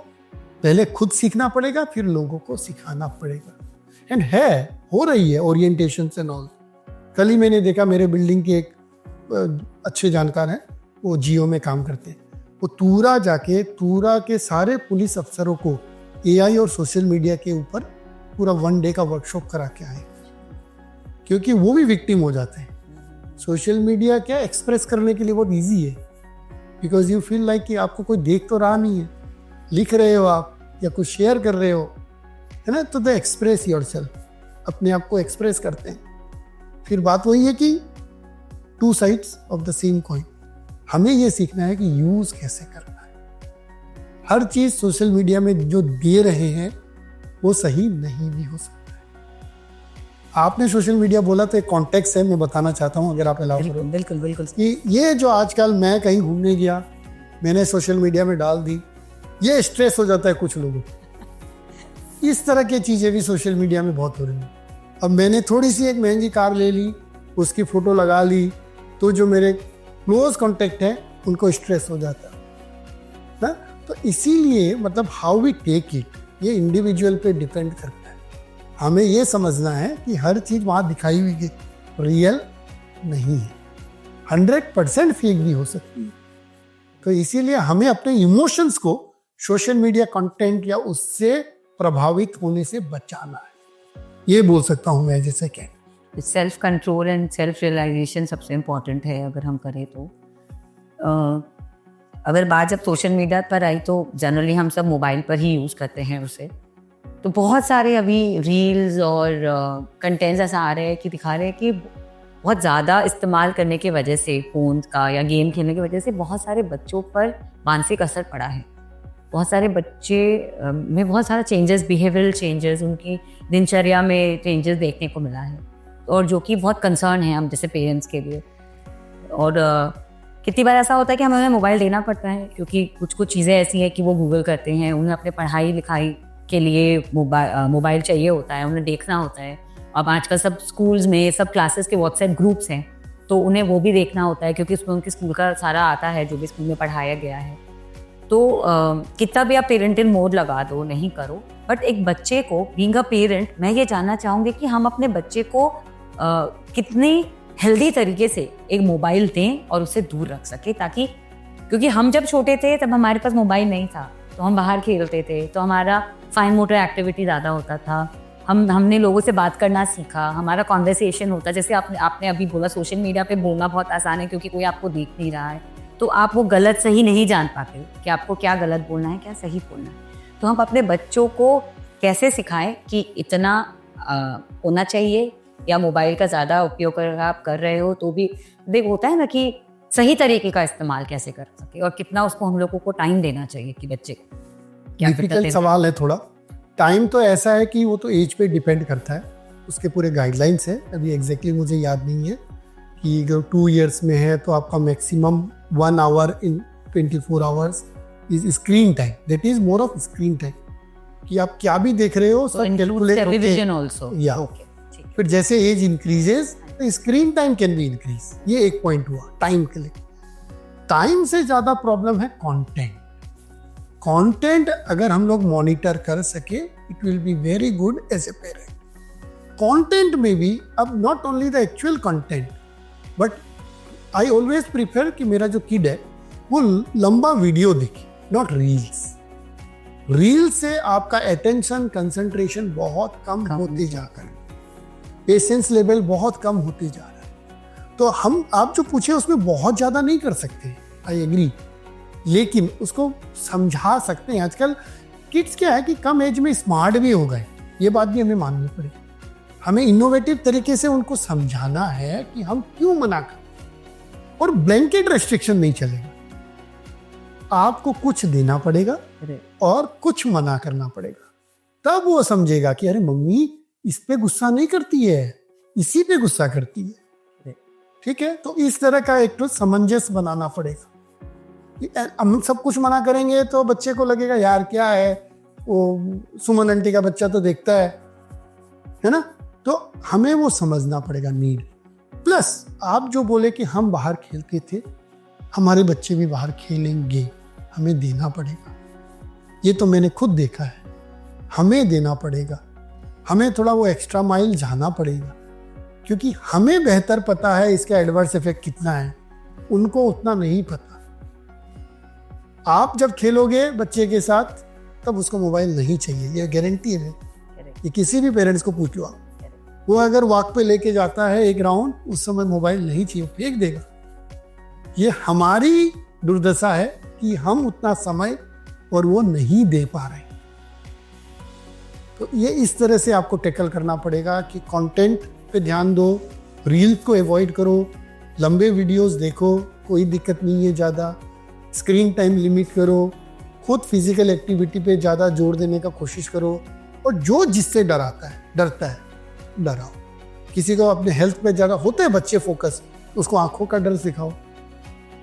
पहले खुद सीखना पड़ेगा, फिर लोगों को सिखाना पड़ेगा। एंड हो रही है ओरिएंटेशन एंड ऑल। कल ही मैंने देखा, मेरे बिल्डिंग के एक अच्छे जानकार हैं, वो जियो में काम करते हैं, वो तूरा के सारे पुलिस अफसरों को एआई और सोशल मीडिया के ऊपर पूरा 1 डे का वर्कशॉप करा के आए, क्योंकि वो भी विक्टिम हो जाते हैं। सोशल मीडिया क्या एक्सप्रेस करने के लिए बहुत ईजी है, बिकॉज यू फील लाइक कि आपको कोई देख तो रहा नहीं है, लिख रहे हो आप या कुछ शेयर कर रहे हो, है ना, तो द एक्सप्रेस योरसेल्फ, अपने आप को एक्सप्रेस करते हैं। फिर बात वही है कि 2 sides of the same coin, हमें ये सीखना है कि यूज कैसे करना है। हर चीज सोशल मीडिया में जो दे रहे हैं वो सही नहीं भी हो सकता है। आपने सोशल मीडिया बोला तो एक कॉन्टेक्स्ट है, मैं बताना चाहता हूँ अगर आप अलाउ करो। बिल्कुल बिल्कुल। कि ये जो आजकल मैं कहीं घूमने गया, मैंने सोशल मीडिया में डाल दी, ये स्ट्रेस हो जाता है कुछ लोगों को। इस तरह की चीज़ें भी सोशल मीडिया में बहुत हो रही हैं। अब मैंने थोड़ी सी एक महंगी कार ले ली, उसकी फ़ोटो लगा ली, तो जो मेरे क्लोज कॉन्टेक्ट है उनको स्ट्रेस हो जाता है ना। तो इसीलिए मतलब हाउ वी टेक इट, ये इंडिविजुअल पे डिपेंड करता है। हमें ये समझना है कि हर चीज़ वहाँ दिखाई हुई रियल नहीं है, 100% फेक भी हो सकती है। तो इसीलिए हमें अपने इमोशंस को सोशल मीडिया कंटेंट या उससे प्रभावित होने से बचाना है, ये बोल सकता हूँ मैं। जैसे कि self control and self realisation सबसे इम्पॉर्टेंट है अगर हम करें तो। अगर बात जब सोशल मीडिया पर आई तो जनरली हम सब मोबाइल पर ही यूज़ करते हैं उसे, तो बहुत सारे अभी रील्स और कंटेंट्स ऐसा आ रहे हैं कि दिखा रहे हैं कि बहुत ज़्यादा इस्तेमाल करने की वजह से फ़ोन का या गेम खेलने की वजह से बहुत सारे बच्चों पर मानसिक असर पड़ा है। बहुत सारे बच्चे में बहुत सारा चेंजेस, बिहेवियरल चेंजेस, उनकी दिनचर्या में चेंजेस देखने को मिला है, और जो कि बहुत कंसर्न है हम जैसे पेरेंट्स के लिए। और कितनी बार ऐसा होता है कि हमें उन्हें मोबाइल देना पड़ता है, क्योंकि कुछ चीज़ें ऐसी हैं कि वो गूगल करते हैं, उन्हें अपने पढ़ाई लिखाई के लिए मोबाइल चाहिए होता है, उन्हें देखना होता है। अब आजकल सब स्कूल्स में सब क्लासेस के व्हाट्सएप ग्रुप्स हैं, तो उन्हें वो भी देखना होता है, क्योंकि उसमें उनके स्कूल का सारा आता है जो भी स्कूल में पढ़ाया गया है। तो कितना भी आप पेरेंटल मोड लगा दो, नहीं करो, बट एक बच्चे को बीइंग अ पेरेंट मैं ये जानना चाहूँगी कि हम अपने बच्चे को कितनी हेल्दी तरीके से एक मोबाइल दें और उसे दूर रख सके, ताकि क्योंकि हम जब छोटे थे तब हमारे पास मोबाइल नहीं था, तो हम बाहर खेलते थे, तो हमारा फाइन मोटर एक्टिविटी ज़्यादा होता था, हमने लोगों से बात करना सीखा, हमारा कॉन्वर्सेशन होता। जैसे आपने अभी बोला सोशल मीडिया पे बोलना बहुत आसान है क्योंकि कोई आपको देख नहीं रहा है, तो आप वो गलत सही नहीं जान पाते कि आपको क्या गलत बोलना है क्या सही बोलना है। तो हम अपने बच्चों को कैसे सिखाएं कि इतना होना चाहिए, या मोबाइल का ज़्यादा उपयोग अगर आप कर रहे हो तो भी देख होता है ना कि सही तरीके का इस्तेमाल कैसे कर सके, और कितना उसको हम लोगों को टाइम देना चाहिए कि बच्चे क्या। डिफिकल्ट सवाल है थोड़ा। टाइम तो ऐसा है कि वो तो एज पे डिपेंड करता है, उसके पूरे गाइडलाइंस है, अभी एग्जैक्टली मुझे याद नहीं है कि अगर 2 इयर्स में है तो आपका maximum 1 hour in 24 hours is screen time, that is more of screen time, कि आप क्या भी देख रहे हो सब कैलकुलेट होके। फिर जैसे एज इंक्रीजेस तो screen time can be increase, ये एक पॉइंट हुआ टाइम के लिए। टाइम से ज्यादा प्रॉब्लम है कंटेंट। कंटेंट अगर हम लोग मॉनिटर कर सके it will be very good as a parent. Content में भी अब not only the actual content, but I always prefer कि मेरा जो किड है वो लंबा वीडियो देखे, नॉट रील्स। रील से आपका अटेंशन कंसंट्रेशन बहुत कम होते जाकर, पेशेंस लेवल बहुत कम होते जा रहा है। तो हम आप जो पूछे उसमें बहुत ज़्यादा नहीं कर सकते, आई एग्री, लेकिन उसको समझा सकते हैं। आजकल किड्स क्या है कि कम एज में स्मार्ट भी हो गए, ये बात भी हमें माननी पड़ेगी। हमें इनोवेटिव तरीके से उनको समझाना है कि हम क्यों मना करें, और ब्लैंकेट रेस्ट्रिक्शन नहीं चलेगा। आपको कुछ देना पड़ेगा और कुछ मना करना पड़ेगा, तब वो समझेगा कि अरे मम्मी इस पे गुस्सा नहीं करती है, इसी पे गुस्सा करती है। ठीक है, तो इस तरह का एक तो सामंजस्य बनाना पड़ेगा। हम सब कुछ मना करेंगे तो बच्चे को लगेगा यार क्या है, वो सुमन आंटी का बच्चा तो देखता है ना। तो हमें वो समझना पड़ेगा नीड। प्लस आप जो बोले कि हम बाहर खेलते थे, हमारे बच्चे भी बाहर खेलेंगे, हमें देना पड़ेगा। ये तो मैंने खुद देखा है, हमें देना पड़ेगा, हमें थोड़ा वो एक्स्ट्रा माइल जाना पड़ेगा, क्योंकि हमें बेहतर पता है इसका एडवर्स इफेक्ट कितना है, उनको उतना नहीं पता। आप जब खेलोगे बच्चे के साथ तब उसको मोबाइल नहीं चाहिए, ये गारंटी है। ये किसी भी पेरेंट्स को पूछ लो आप, वो अगर वॉक पे लेके जाता है एक राउंड, उस समय मोबाइल नहीं चाहिए, फेंक देगा। ये हमारी दुर्दशा है कि हम उतना समय और वो नहीं दे पा रहे। तो ये इस तरह से आपको टैकल करना पड़ेगा कि कंटेंट पे ध्यान दो, रील्स को अवॉइड करो, लंबे वीडियोस देखो, कोई दिक्कत नहीं है ज़्यादा, स्क्रीन टाइम लिमिट करो, खुद फिजिकल एक्टिविटी पे ज़्यादा जोर देने का कोशिश करो, और जो जिससे डरता है डराओ। किसी को अपने हेल्थ पे ज़्यादा होते हैं बच्चे फोकस, उसको आंखों का डर सिखाओ।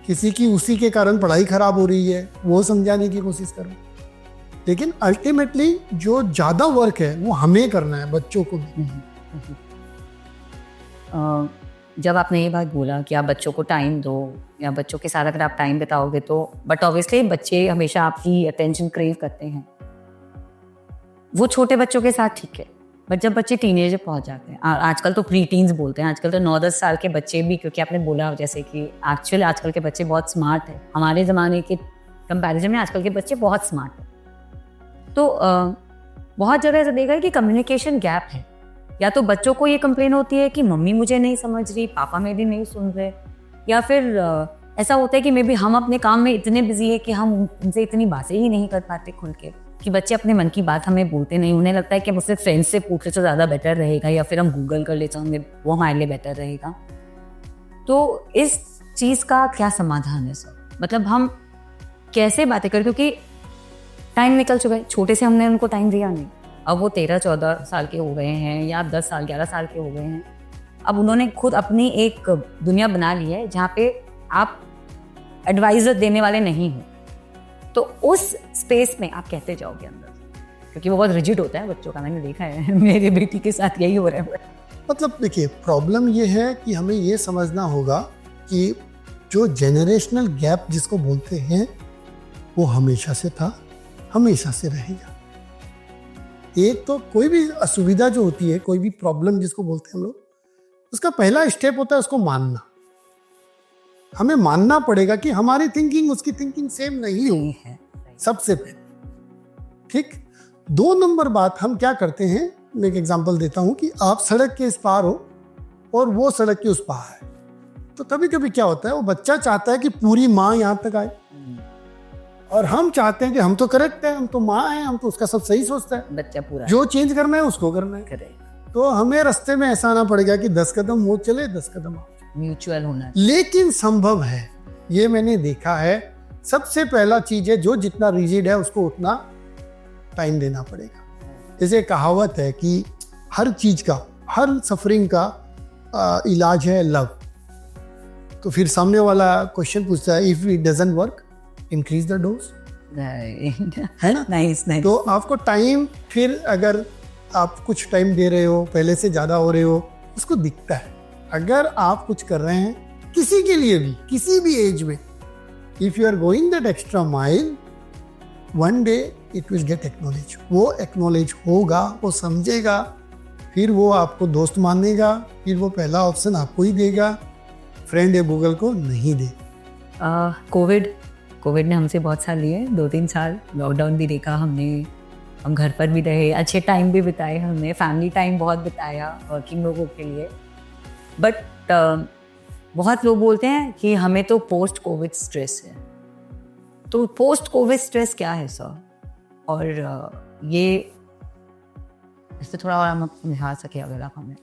किसी की उसी के कारण पढ़ाई खराब हो रही है, वो समझाने की कोशिश करो। लेकिन अल्टीमेटली जो ज़्यादा वर्क है वो हमें करना है, बच्चों को भी। जब आपने ये बात बोला कि आप बच्चों को टाइम दो या बच्चों के साथ अगर आप टाइम बिताओगे तो, बट ऑब्वियसली बच्चे हमेशा आपकी अटेंशन क्रेव करते हैं। वो छोटे बच्चों के साथ ठीक है, बट जब बच्चे टीनेजर पहुंच जाते हैं, आजकल तो प्री टीन्स बोलते हैं, आजकल तो 9-10 साल के बच्चे भी, क्योंकि आपने बोला जैसे कि एक्चुअली आजकल के बच्चे बहुत स्मार्ट हैं, हमारे ज़माने के कंपैरिजन में आजकल के बच्चे बहुत स्मार्ट हैं। तो बहुत जगह ऐसा देखा है कि कम्युनिकेशन गैप है। या तो बच्चों को ये कंप्लेन होती है कि मम्मी मुझे नहीं समझ रही, पापा मेरी नहीं सुन रहे, या फिर ऐसा होता है कि मे बी हम अपने काम में इतने बिजी है कि हम उनसे इतनी बातें ही नहीं कर पाते खुल के, कि बच्चे अपने मन की बात हमें बोलते नहीं। उन्हें लगता है कि मुझसे फ्रेंड्स से पूछ ले तो ज़्यादा बेटर रहेगा, या फिर हम गूगल कर लेते होंगे, वो हमारे लिए बेटर रहेगा। तो इस चीज़ का क्या समाधान है सर? मतलब हम कैसे बातें करें, क्योंकि टाइम निकल चुका है, छोटे से हमने उनको टाइम दिया नहीं, अब वो 13-14 साल के हो गए हैं या 10 साल 11 साल के हो गए हैं। अब उन्होंने खुद अपनी एक दुनिया बना ली है जहाँ पे आप एडवाइजर देने वाले नहीं हो। तो उस स्पेस में आप कहते जाओगे अंदर, क्योंकि वो बहुत रिजिड होता है बच्चों का, मैंने देखा है मेरे बेटी के साथ यही हो रहा है। मतलब देखिए, प्रॉब्लम ये है कि हमें ये समझना होगा कि जो जेनरेशनल गैप जिसको बोलते हैं वो हमेशा से था, हमेशा से रहेगा। एक तो कोई भी असुविधा जो होती है, कोई भी प्रॉब्लम जिसको बोलते हैं हम लोग, उसका पहला स्टेप होता है उसको मानना। हमें मानना पड़ेगा कि हमारी थिंकिंग उसकी थिंकिंग सेम नहीं हुई है, सबसे पहले। ठीक। 2 नंबर बात, हम क्या करते हैं, मैं एक एग्जांपल देता हूं कि आप सड़क के इस पार हो और वो सड़क के उस पार है, तो कभी कभी क्या होता है, वो बच्चा चाहता है कि पूरी माँ यहाँ तक आए, और हम चाहते हैं कि हम तो करेक्ट है, हम तो माँ हैं, हम तो उसका सब सही सोचता है, बच्चा पूरा जो चेंज करना है उसको करना है। तो हमें रास्ते में ऐसा आना पड़ेगा कि 10 कदम वो चले, 10 कदम आप, म्यूचुअल होना। लेकिन संभव है, ये मैंने देखा है। सबसे पहला चीज है, जो जितना रिजिड है उसको उतना टाइम देना पड़ेगा। जैसे कहावत है कि हर चीज का, हर सफरिंग का इलाज है लव। तो फिर सामने वाला क्वेश्चन पूछता है, if it doesn't work increase the dose, है ना? नाइस। तो आपको टाइम, फिर अगर आप कुछ टाइम दे रहे हो, पहले से ज्यादा हो रहे हो, उसको दिखता है। अगर आप कुछ कर रहे हैं किसी के लिए भी, किसी भी एज में, if you are going that extra mile, one day it will get acknowledge. वो एक्नॉलेज होगा, वो समझेगा, फिर वो आपको दोस्त मानेगा, फिर वो पहला ऑप्शन आपको ही देगा, फ्रेंड या गूगल को नहीं दे। कोविड ने हमसे बहुत साल लिए, 2-3 साल लॉकडाउन भी देखा हमने, हम घर पर भी रहे, अच्छे टाइम भी बिताए, हमने फैमिली टाइम बहुत बिताया वर्किंग लोगों के लिए। बट बहुत लोग बोलते हैं कि हमें तो पोस्ट कोविड स्ट्रेस है। तो पोस्ट कोविड स्ट्रेस क्या है सर? और ये इससे थोड़ा और हम समझा सके अगर आप हमें।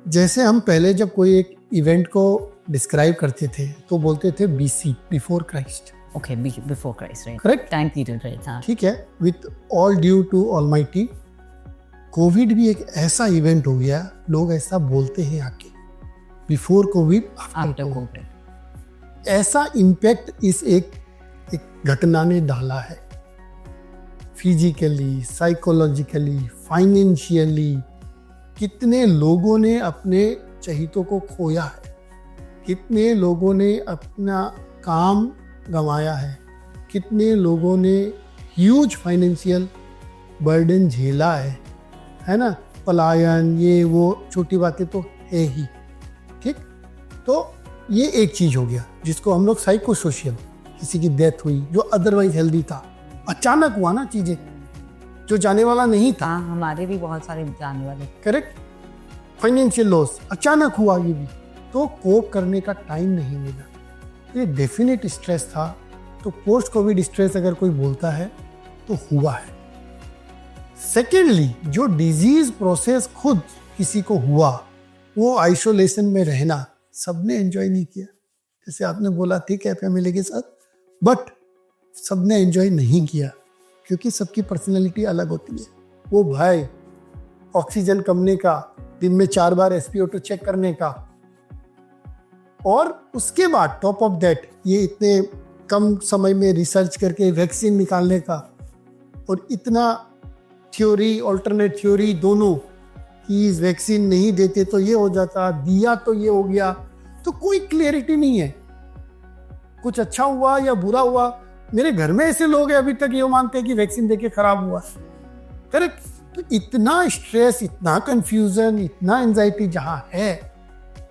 जैसे हम पहले जब कोई एक इवेंट को डिस्क्राइब करते थे तो बोलते थे BC, before Christ. Okay, before Christ, right? Correct, time period, right? हाँ, ठीक है। With all due to almighty, covid भी एक ऐसा इवेंट हो गया, लोग ऐसा बोलते हैं आके, बिफोर कोविड, आफ्टर कोविड। ऐसा इम्पैक्ट इस एक घटना ने डाला है, फिजिकली, साइकोलॉजिकली, फाइनेंशियली। कितने लोगों ने अपने चहितों को खोया है, कितने लोगों ने अपना काम गंवाया है, कितने लोगों ने ह्यूज फाइनेंशियल बर्डन झेला है ना? पलायन, ये वो छोटी बातें तो है ही। ठीक, तो ये एक चीज हो गया जिसको हम लोग साइको सोशल, किसी की डेथ हुई जो अदरवाइज हेल्दी था, अचानक हुआ ना चीजें, जो जाने वाला नहीं था। हाँ, हमारे भी बहुत सारे जाने वाले। करेक्ट। फाइनेंशियल लॉस अचानक हुआ, ये भी तो कोप करने का टाइम नहीं मिला। ये डेफिनेट स्ट्रेस था। तो पोस्ट कोविड स्ट्रेस अगर कोई बोलता है तो हुआ है। सेकेंडली, जो डिजीज प्रोसेस खुद किसी को हुआ, वो आइसोलेशन में रहना सबने एंजॉय नहीं किया। जैसे आपने बोला ठीक है फैमिली के साथ, बट सबने एंजॉय नहीं किया क्योंकि सबकी पर्सनैलिटी अलग होती है। वो भाई ऑक्सीजन कमने का, दिन में 4 बार SpO2 चेक करने का, और उसके बाद टॉप ऑफ दैट ये इतने कम समय में रिसर्च करके वैक्सीन निकालने का, और इतना थ्योरी ऑल्टरनेट थ्योरी दोनों कि इस वैक्सीन नहीं देते तो ये हो जाता, दिया तो ये हो गया, तो कोई क्लियरिटी नहीं है। कुछ अच्छा हुआ या बुरा हुआ। मेरे घर में ऐसे लोग हैं अभी तक ये मानते हैं कि वैक्सीन देके खराब हुआ। करेक्ट। तो इतना स्ट्रेस, इतना कंफ्यूजन, इतना एंजाइटी जहां है,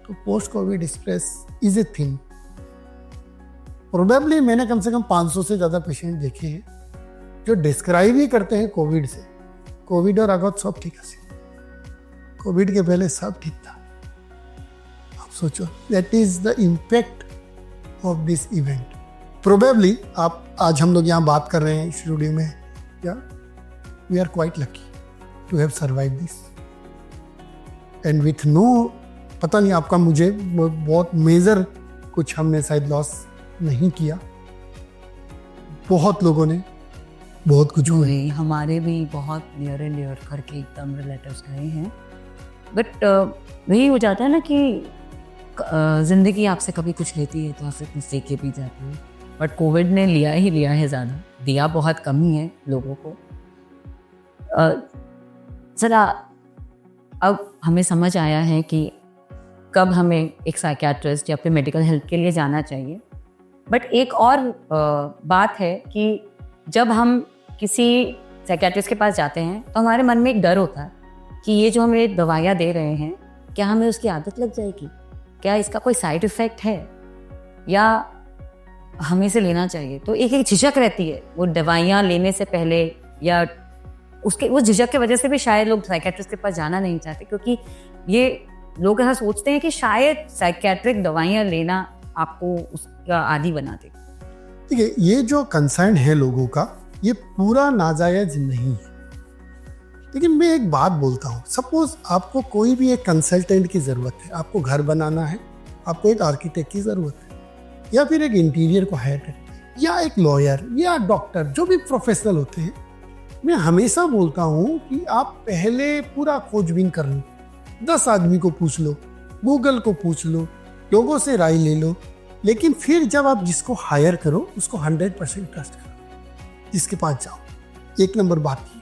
तो post Covid stress is a thing. Probably मैंने कम से कम 500 से ज्यादा पेशेंट देखे हैं जो डिस्क्राइब ही करते हैं कोविड से। कोविड और आगत सब ठीक है, कोविड के पहले सब ठीक था। आप सोचो, that is the impact of this event. Probably आप आज हम लोग यहाँ बात कर रहे हैं स्टूडियो में, या we are quite lucky to have survive this and with no, पता नहीं आपका, मुझे बहुत मेजर कुछ हमने शायद लॉस नहीं किया। बहुत लोगों ने बहुत कुछ हुआ। हमारे भी बहुत नियर एंड डियर करके एकदम रिलेटिव्स गए हैं, बट वही हो जाता है ना कि ज़िंदगी आपसे कभी कुछ लेती है तो आपसे कुछ सीख के भी जाती है। बट कोविड ने लिया ही लिया है, ज़्यादा दिया बहुत कम ही है लोगों को। ज़रा अब हमें समझ आया है कि कब हमें एक साइकियाट्रिस्ट या फिर मेडिकल हेल्प के लिए जाना चाहिए। बट एक और बात है कि जब हम किसी साइकियाट्रिस्ट के पास जाते हैं तो हमारे मन में एक डर होता है कि ये जो हमें दवाइयाँ दे रहे हैं, क्या हमें उसकी आदत लग जाएगी, क्या इसका कोई साइड इफ़ेक्ट है, या हमें इसे लेना चाहिए। तो एक झिझक रहती है वो दवाइयाँ लेने से पहले, या उसके वो झिझक की वजह से भी शायद लोग साइकियाट्रिस्ट के पास जाना नहीं चाहते, क्योंकि ये लोग ऐसा सोचते हैं कि शायद साइकियाट्रिक दवाइयाँ लेना आपको उसका आदी बना दे। ठीक है, ये जो कंसर्न है लोगों का, ये पूरा नाजायज नहीं है। लेकिन मैं एक बात बोलता हूँ, सपोज आपको कोई भी एक कंसल्टेंट की ज़रूरत है, आपको घर बनाना है, आपको एक आर्किटेक्ट की ज़रूरत है, या फिर एक इंटीरियर को हायर करें, या एक लॉयर या डॉक्टर, जो भी प्रोफेशनल होते हैं, मैं हमेशा बोलता हूँ कि आप पहले पूरा खोजबीन कर लो, 10 आदमी को पूछ लो, गूगल को पूछ लो, लोगों से राय ले लो, लेकिन फिर जब आप जिसको हायर करो उसको 100% ट्रस्ट करो, जिसके पास जाओ। 1 नंबर बात ये।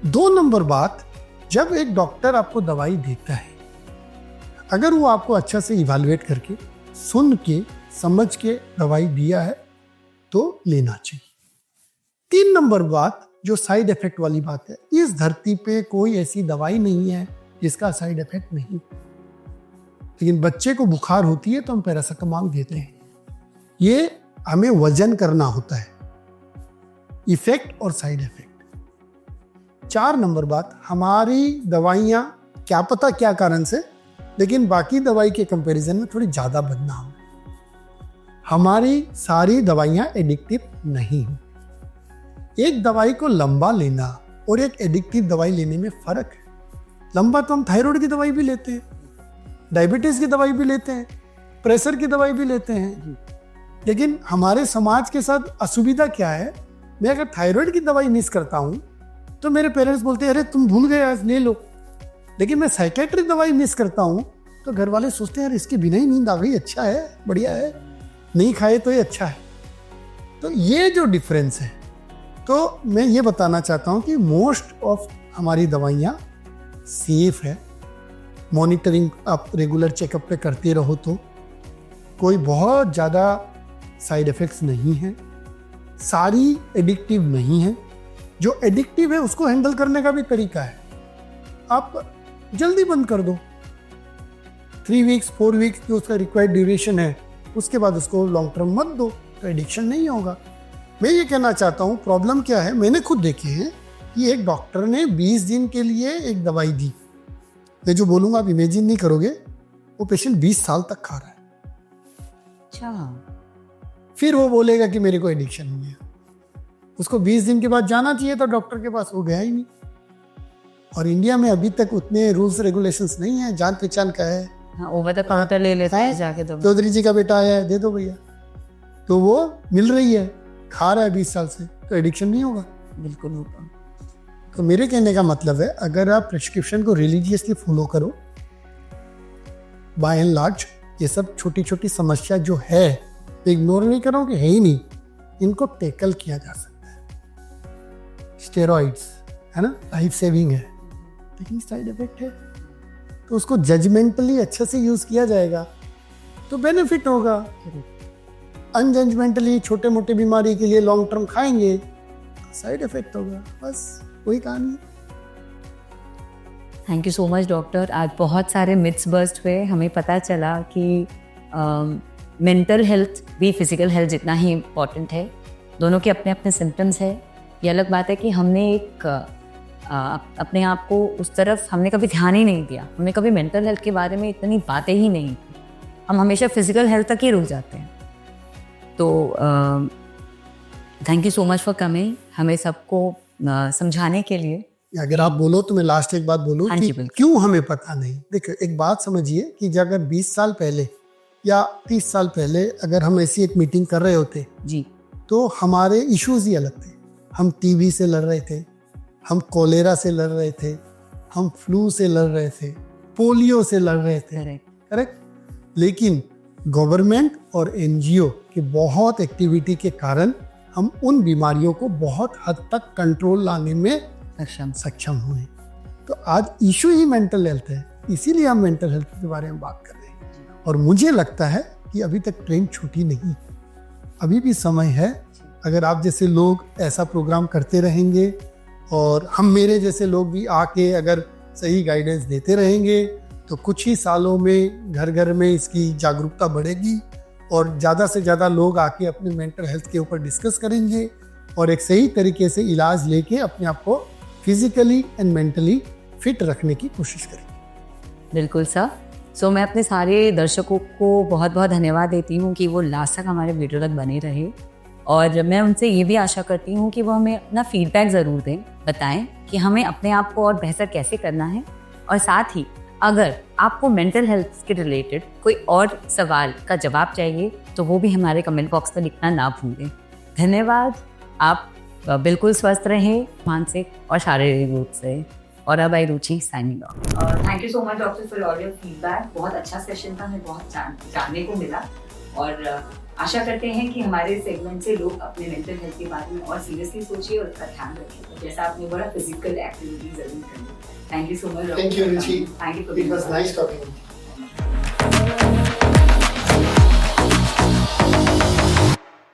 2 नंबर बात, जब एक डॉक्टर आपको दवाई देता है, अगर वो आपको अच्छा से इवैल्यूएट करके, सुन के, समझ के दवाई दिया है तो लेना चाहिए। 3 नंबर बात, जो साइड इफेक्ट वाली बात है, इस धरती पे कोई ऐसी दवाई नहीं है जिसका साइड इफेक्ट नहीं। लेकिन बच्चे को बुखार होती है तो हम पैरासिटामोल देते हैं। ये हमें वजन करना होता है, इफेक्ट और साइड इफेक्ट। 4 नंबर बात, हमारी दवाइयाँ क्या पता क्या कारण से, लेकिन बाकी दवाई के कंपैरिजन में थोड़ी ज़्यादा बदनाम है। हमारी सारी दवाइयाँ एडिक्टिव नहीं हैं। एक दवाई को लंबा लेना और एक एडिक्टिव दवाई लेने में फ़र्क है। लंबा तो हम थायराइड की दवाई भी लेते हैं, डायबिटीज़ की दवाई भी लेते हैं, प्रेशर की दवाई भी लेते हैं, लेकिन हमारे समाज के साथ असुविधा क्या है, मैं अगर थायराइड की दवाई मिस करता हूँ तो मेरे पेरेंट्स बोलते हैं अरे तुम भूल गए, आज ले लो। लेकिन मैं साइकेट्रिक दवाई मिस करता हूँ तो घर वाले सोचते हैं यार इसके बिना ही नींद आ गई, अच्छा है, बढ़िया है, नहीं खाए तो ये अच्छा है। तो ये जो डिफरेंस है, तो मैं ये बताना चाहता हूँ कि मोस्ट ऑफ हमारी दवाइयाँ सेफ है। मॉनिटरिंग आप रेगुलर चेकअप पे करते रहो तो कोई बहुत ज़्यादा साइड इफ़ेक्ट्स नहीं है, सारी एडिक्टिव नहीं है। जो एडिक्टिव है उसको हैंडल करने का भी तरीका है, आप जल्दी बंद कर दो, 3 वीक्स 4 वीक्स जो उसका रिक्वायर्ड ड्यूरेशन है, उसके बाद उसको लॉन्ग टर्म मत दो, तो एडिक्शन नहीं होगा। मैं ये कहना चाहता हूँ, प्रॉब्लम क्या है, मैंने खुद देखे हैं कि एक डॉक्टर ने 20 दिन के लिए एक दवाई दी, मैं जो बोलूँगा आप इमेजिन नहीं करोगे, वो पेशेंट 20 साल तक खा रहा है। अच्छा। फिर वो बोलेगा कि मेरे को एडिक्शन नहीं है। उसको 20 दिन के बाद जाना चाहिए तो डॉक्टर के पास, वो गया ही नहीं। और इंडिया में अभी तक उतने रूल्स रेगुलेशंस नहीं है, जान पहचान का है। हाँ, ओवर द काउंटर ले लेता है जाके तो। चौधरी जी का बेटा आया है, दे दो भैया, तो वो मिल रही है, खा रहा है 20 साल से, तो एडिक्शन नहीं होगा। बिल्कुल होगा। तो मेरे कहने का मतलब है, अगर आप प्रिस्क्रिप्शन को रिलीजियसली फॉलो करो, बाय एंड लार्ज ये सब छोटी छोटी समस्या जो है इग्नोर नहीं करो कि है ही नहीं, इनको टैकल किया जा सकता है। स्टेरॉइड्स है ना, लाइफ सेविंग है, लेकिन साइड इफेक्ट है, तो उसको जजमेंटली अच्छे से यूज किया जाएगा तो बेनिफिट होगा। अनजजमेंटली छोटे मोटे बीमारी के लिए लॉन्ग टर्म खाएंगे, साइड इफेक्ट होगा, बस वही कहानी है। Thank you so much doctor. आज बहुत सारे मिथ्स बस्ट हुए, हमें पता चला कि मेंटल हेल्थ भी फिजिकल हेल्थ जितना ही इम्पॉर्टेंट है, दोनों के अपने अपने सिम्टम्स है। ये अलग बात है कि हमने एक अपने आप को उस तरफ हमने कभी ध्यान ही नहीं दिया, हमने कभी मेंटल हेल्थ के बारे में इतनी बातें ही नहीं की, हम हमेशा फिजिकल हेल्थ तक ही रुक जाते हैं। तो thank you so much for coming, हमें सबको समझाने के लिए। अगर आप बोलो तो मैं लास्ट एक बात बोलूं कि क्यों हमें पता नहीं। देखो एक बात समझिए कि जब अगर 20 साल पहले या 30 साल पहले अगर हम ऐसी एक मीटिंग कर रहे होते जी, तो हमारे इश्यूज ही अलग थे। हम टीबी से लड़ रहे थे, हम कोलेरा से लड़ रहे थे, हम फ्लू से लड़ रहे थे, पोलियो से लड़ रहे थे, करेक्ट। लेकिन गवर्नमेंट और एनजीओ की बहुत एक्टिविटी के कारण हम उन बीमारियों को बहुत हद तक कंट्रोल लाने में सक्षम हुए। तो आज इशू ही मेंटल हेल्थ है, इसीलिए हम मेंटल हेल्थ के बारे में बात कर रहे हैं। और मुझे लगता है कि अभी तक ट्रेन छूटी नहीं, अभी भी समय है। अगर आप जैसे लोग ऐसा प्रोग्राम करते रहेंगे और हम मेरे जैसे लोग भी आके अगर सही गाइडेंस देते रहेंगे, तो कुछ ही सालों में घर घर में इसकी जागरूकता बढ़ेगी और ज़्यादा से ज़्यादा लोग आके अपने मेंटल हेल्थ के ऊपर डिस्कस करेंगे और एक सही तरीके से इलाज लेके अपने आप को फिजिकली एंड मेंटली फिट रखने की कोशिश करेंगे। बिल्कुल सर। सो मैं अपने सारे दर्शकों को बहुत बहुत धन्यवाद देती हूँ कि वो लास्ट तक हमारे वीडियो तक बने रहे, और मैं उनसे ये भी आशा करती हूँ कि वो हमें अपना फीडबैक ज़रूर दें, बताएं कि हमें अपने आप को और बेहतर कैसे करना है। और साथ ही अगर आपको मेंटल हेल्थ के रिलेटेड कोई और सवाल का जवाब चाहिए तो वो भी हमारे कमेंट बॉक्स में लिखना ना भूलें। धन्यवाद। आप बिल्कुल स्वस्थ रहें मानसिक और शारीरिक रूप से। और अब I Ruchi signing off. Thank you so much doctor for all your feedback. बहुत अच्छा सेशन था, हमें बहुत जानने को मिला, और आशा करते हैं कि हमारे सेगमेंट से लोग अपने मेंटल हेल्थ के बारे में और सीरियसली सोचिए और उसका ध्यान रखें। जैसा आपने बोला, फिजिकल एक्टिविटी जरूर करें। Thank you so much. Thank you Ruchi. Thank you. It was nice talking.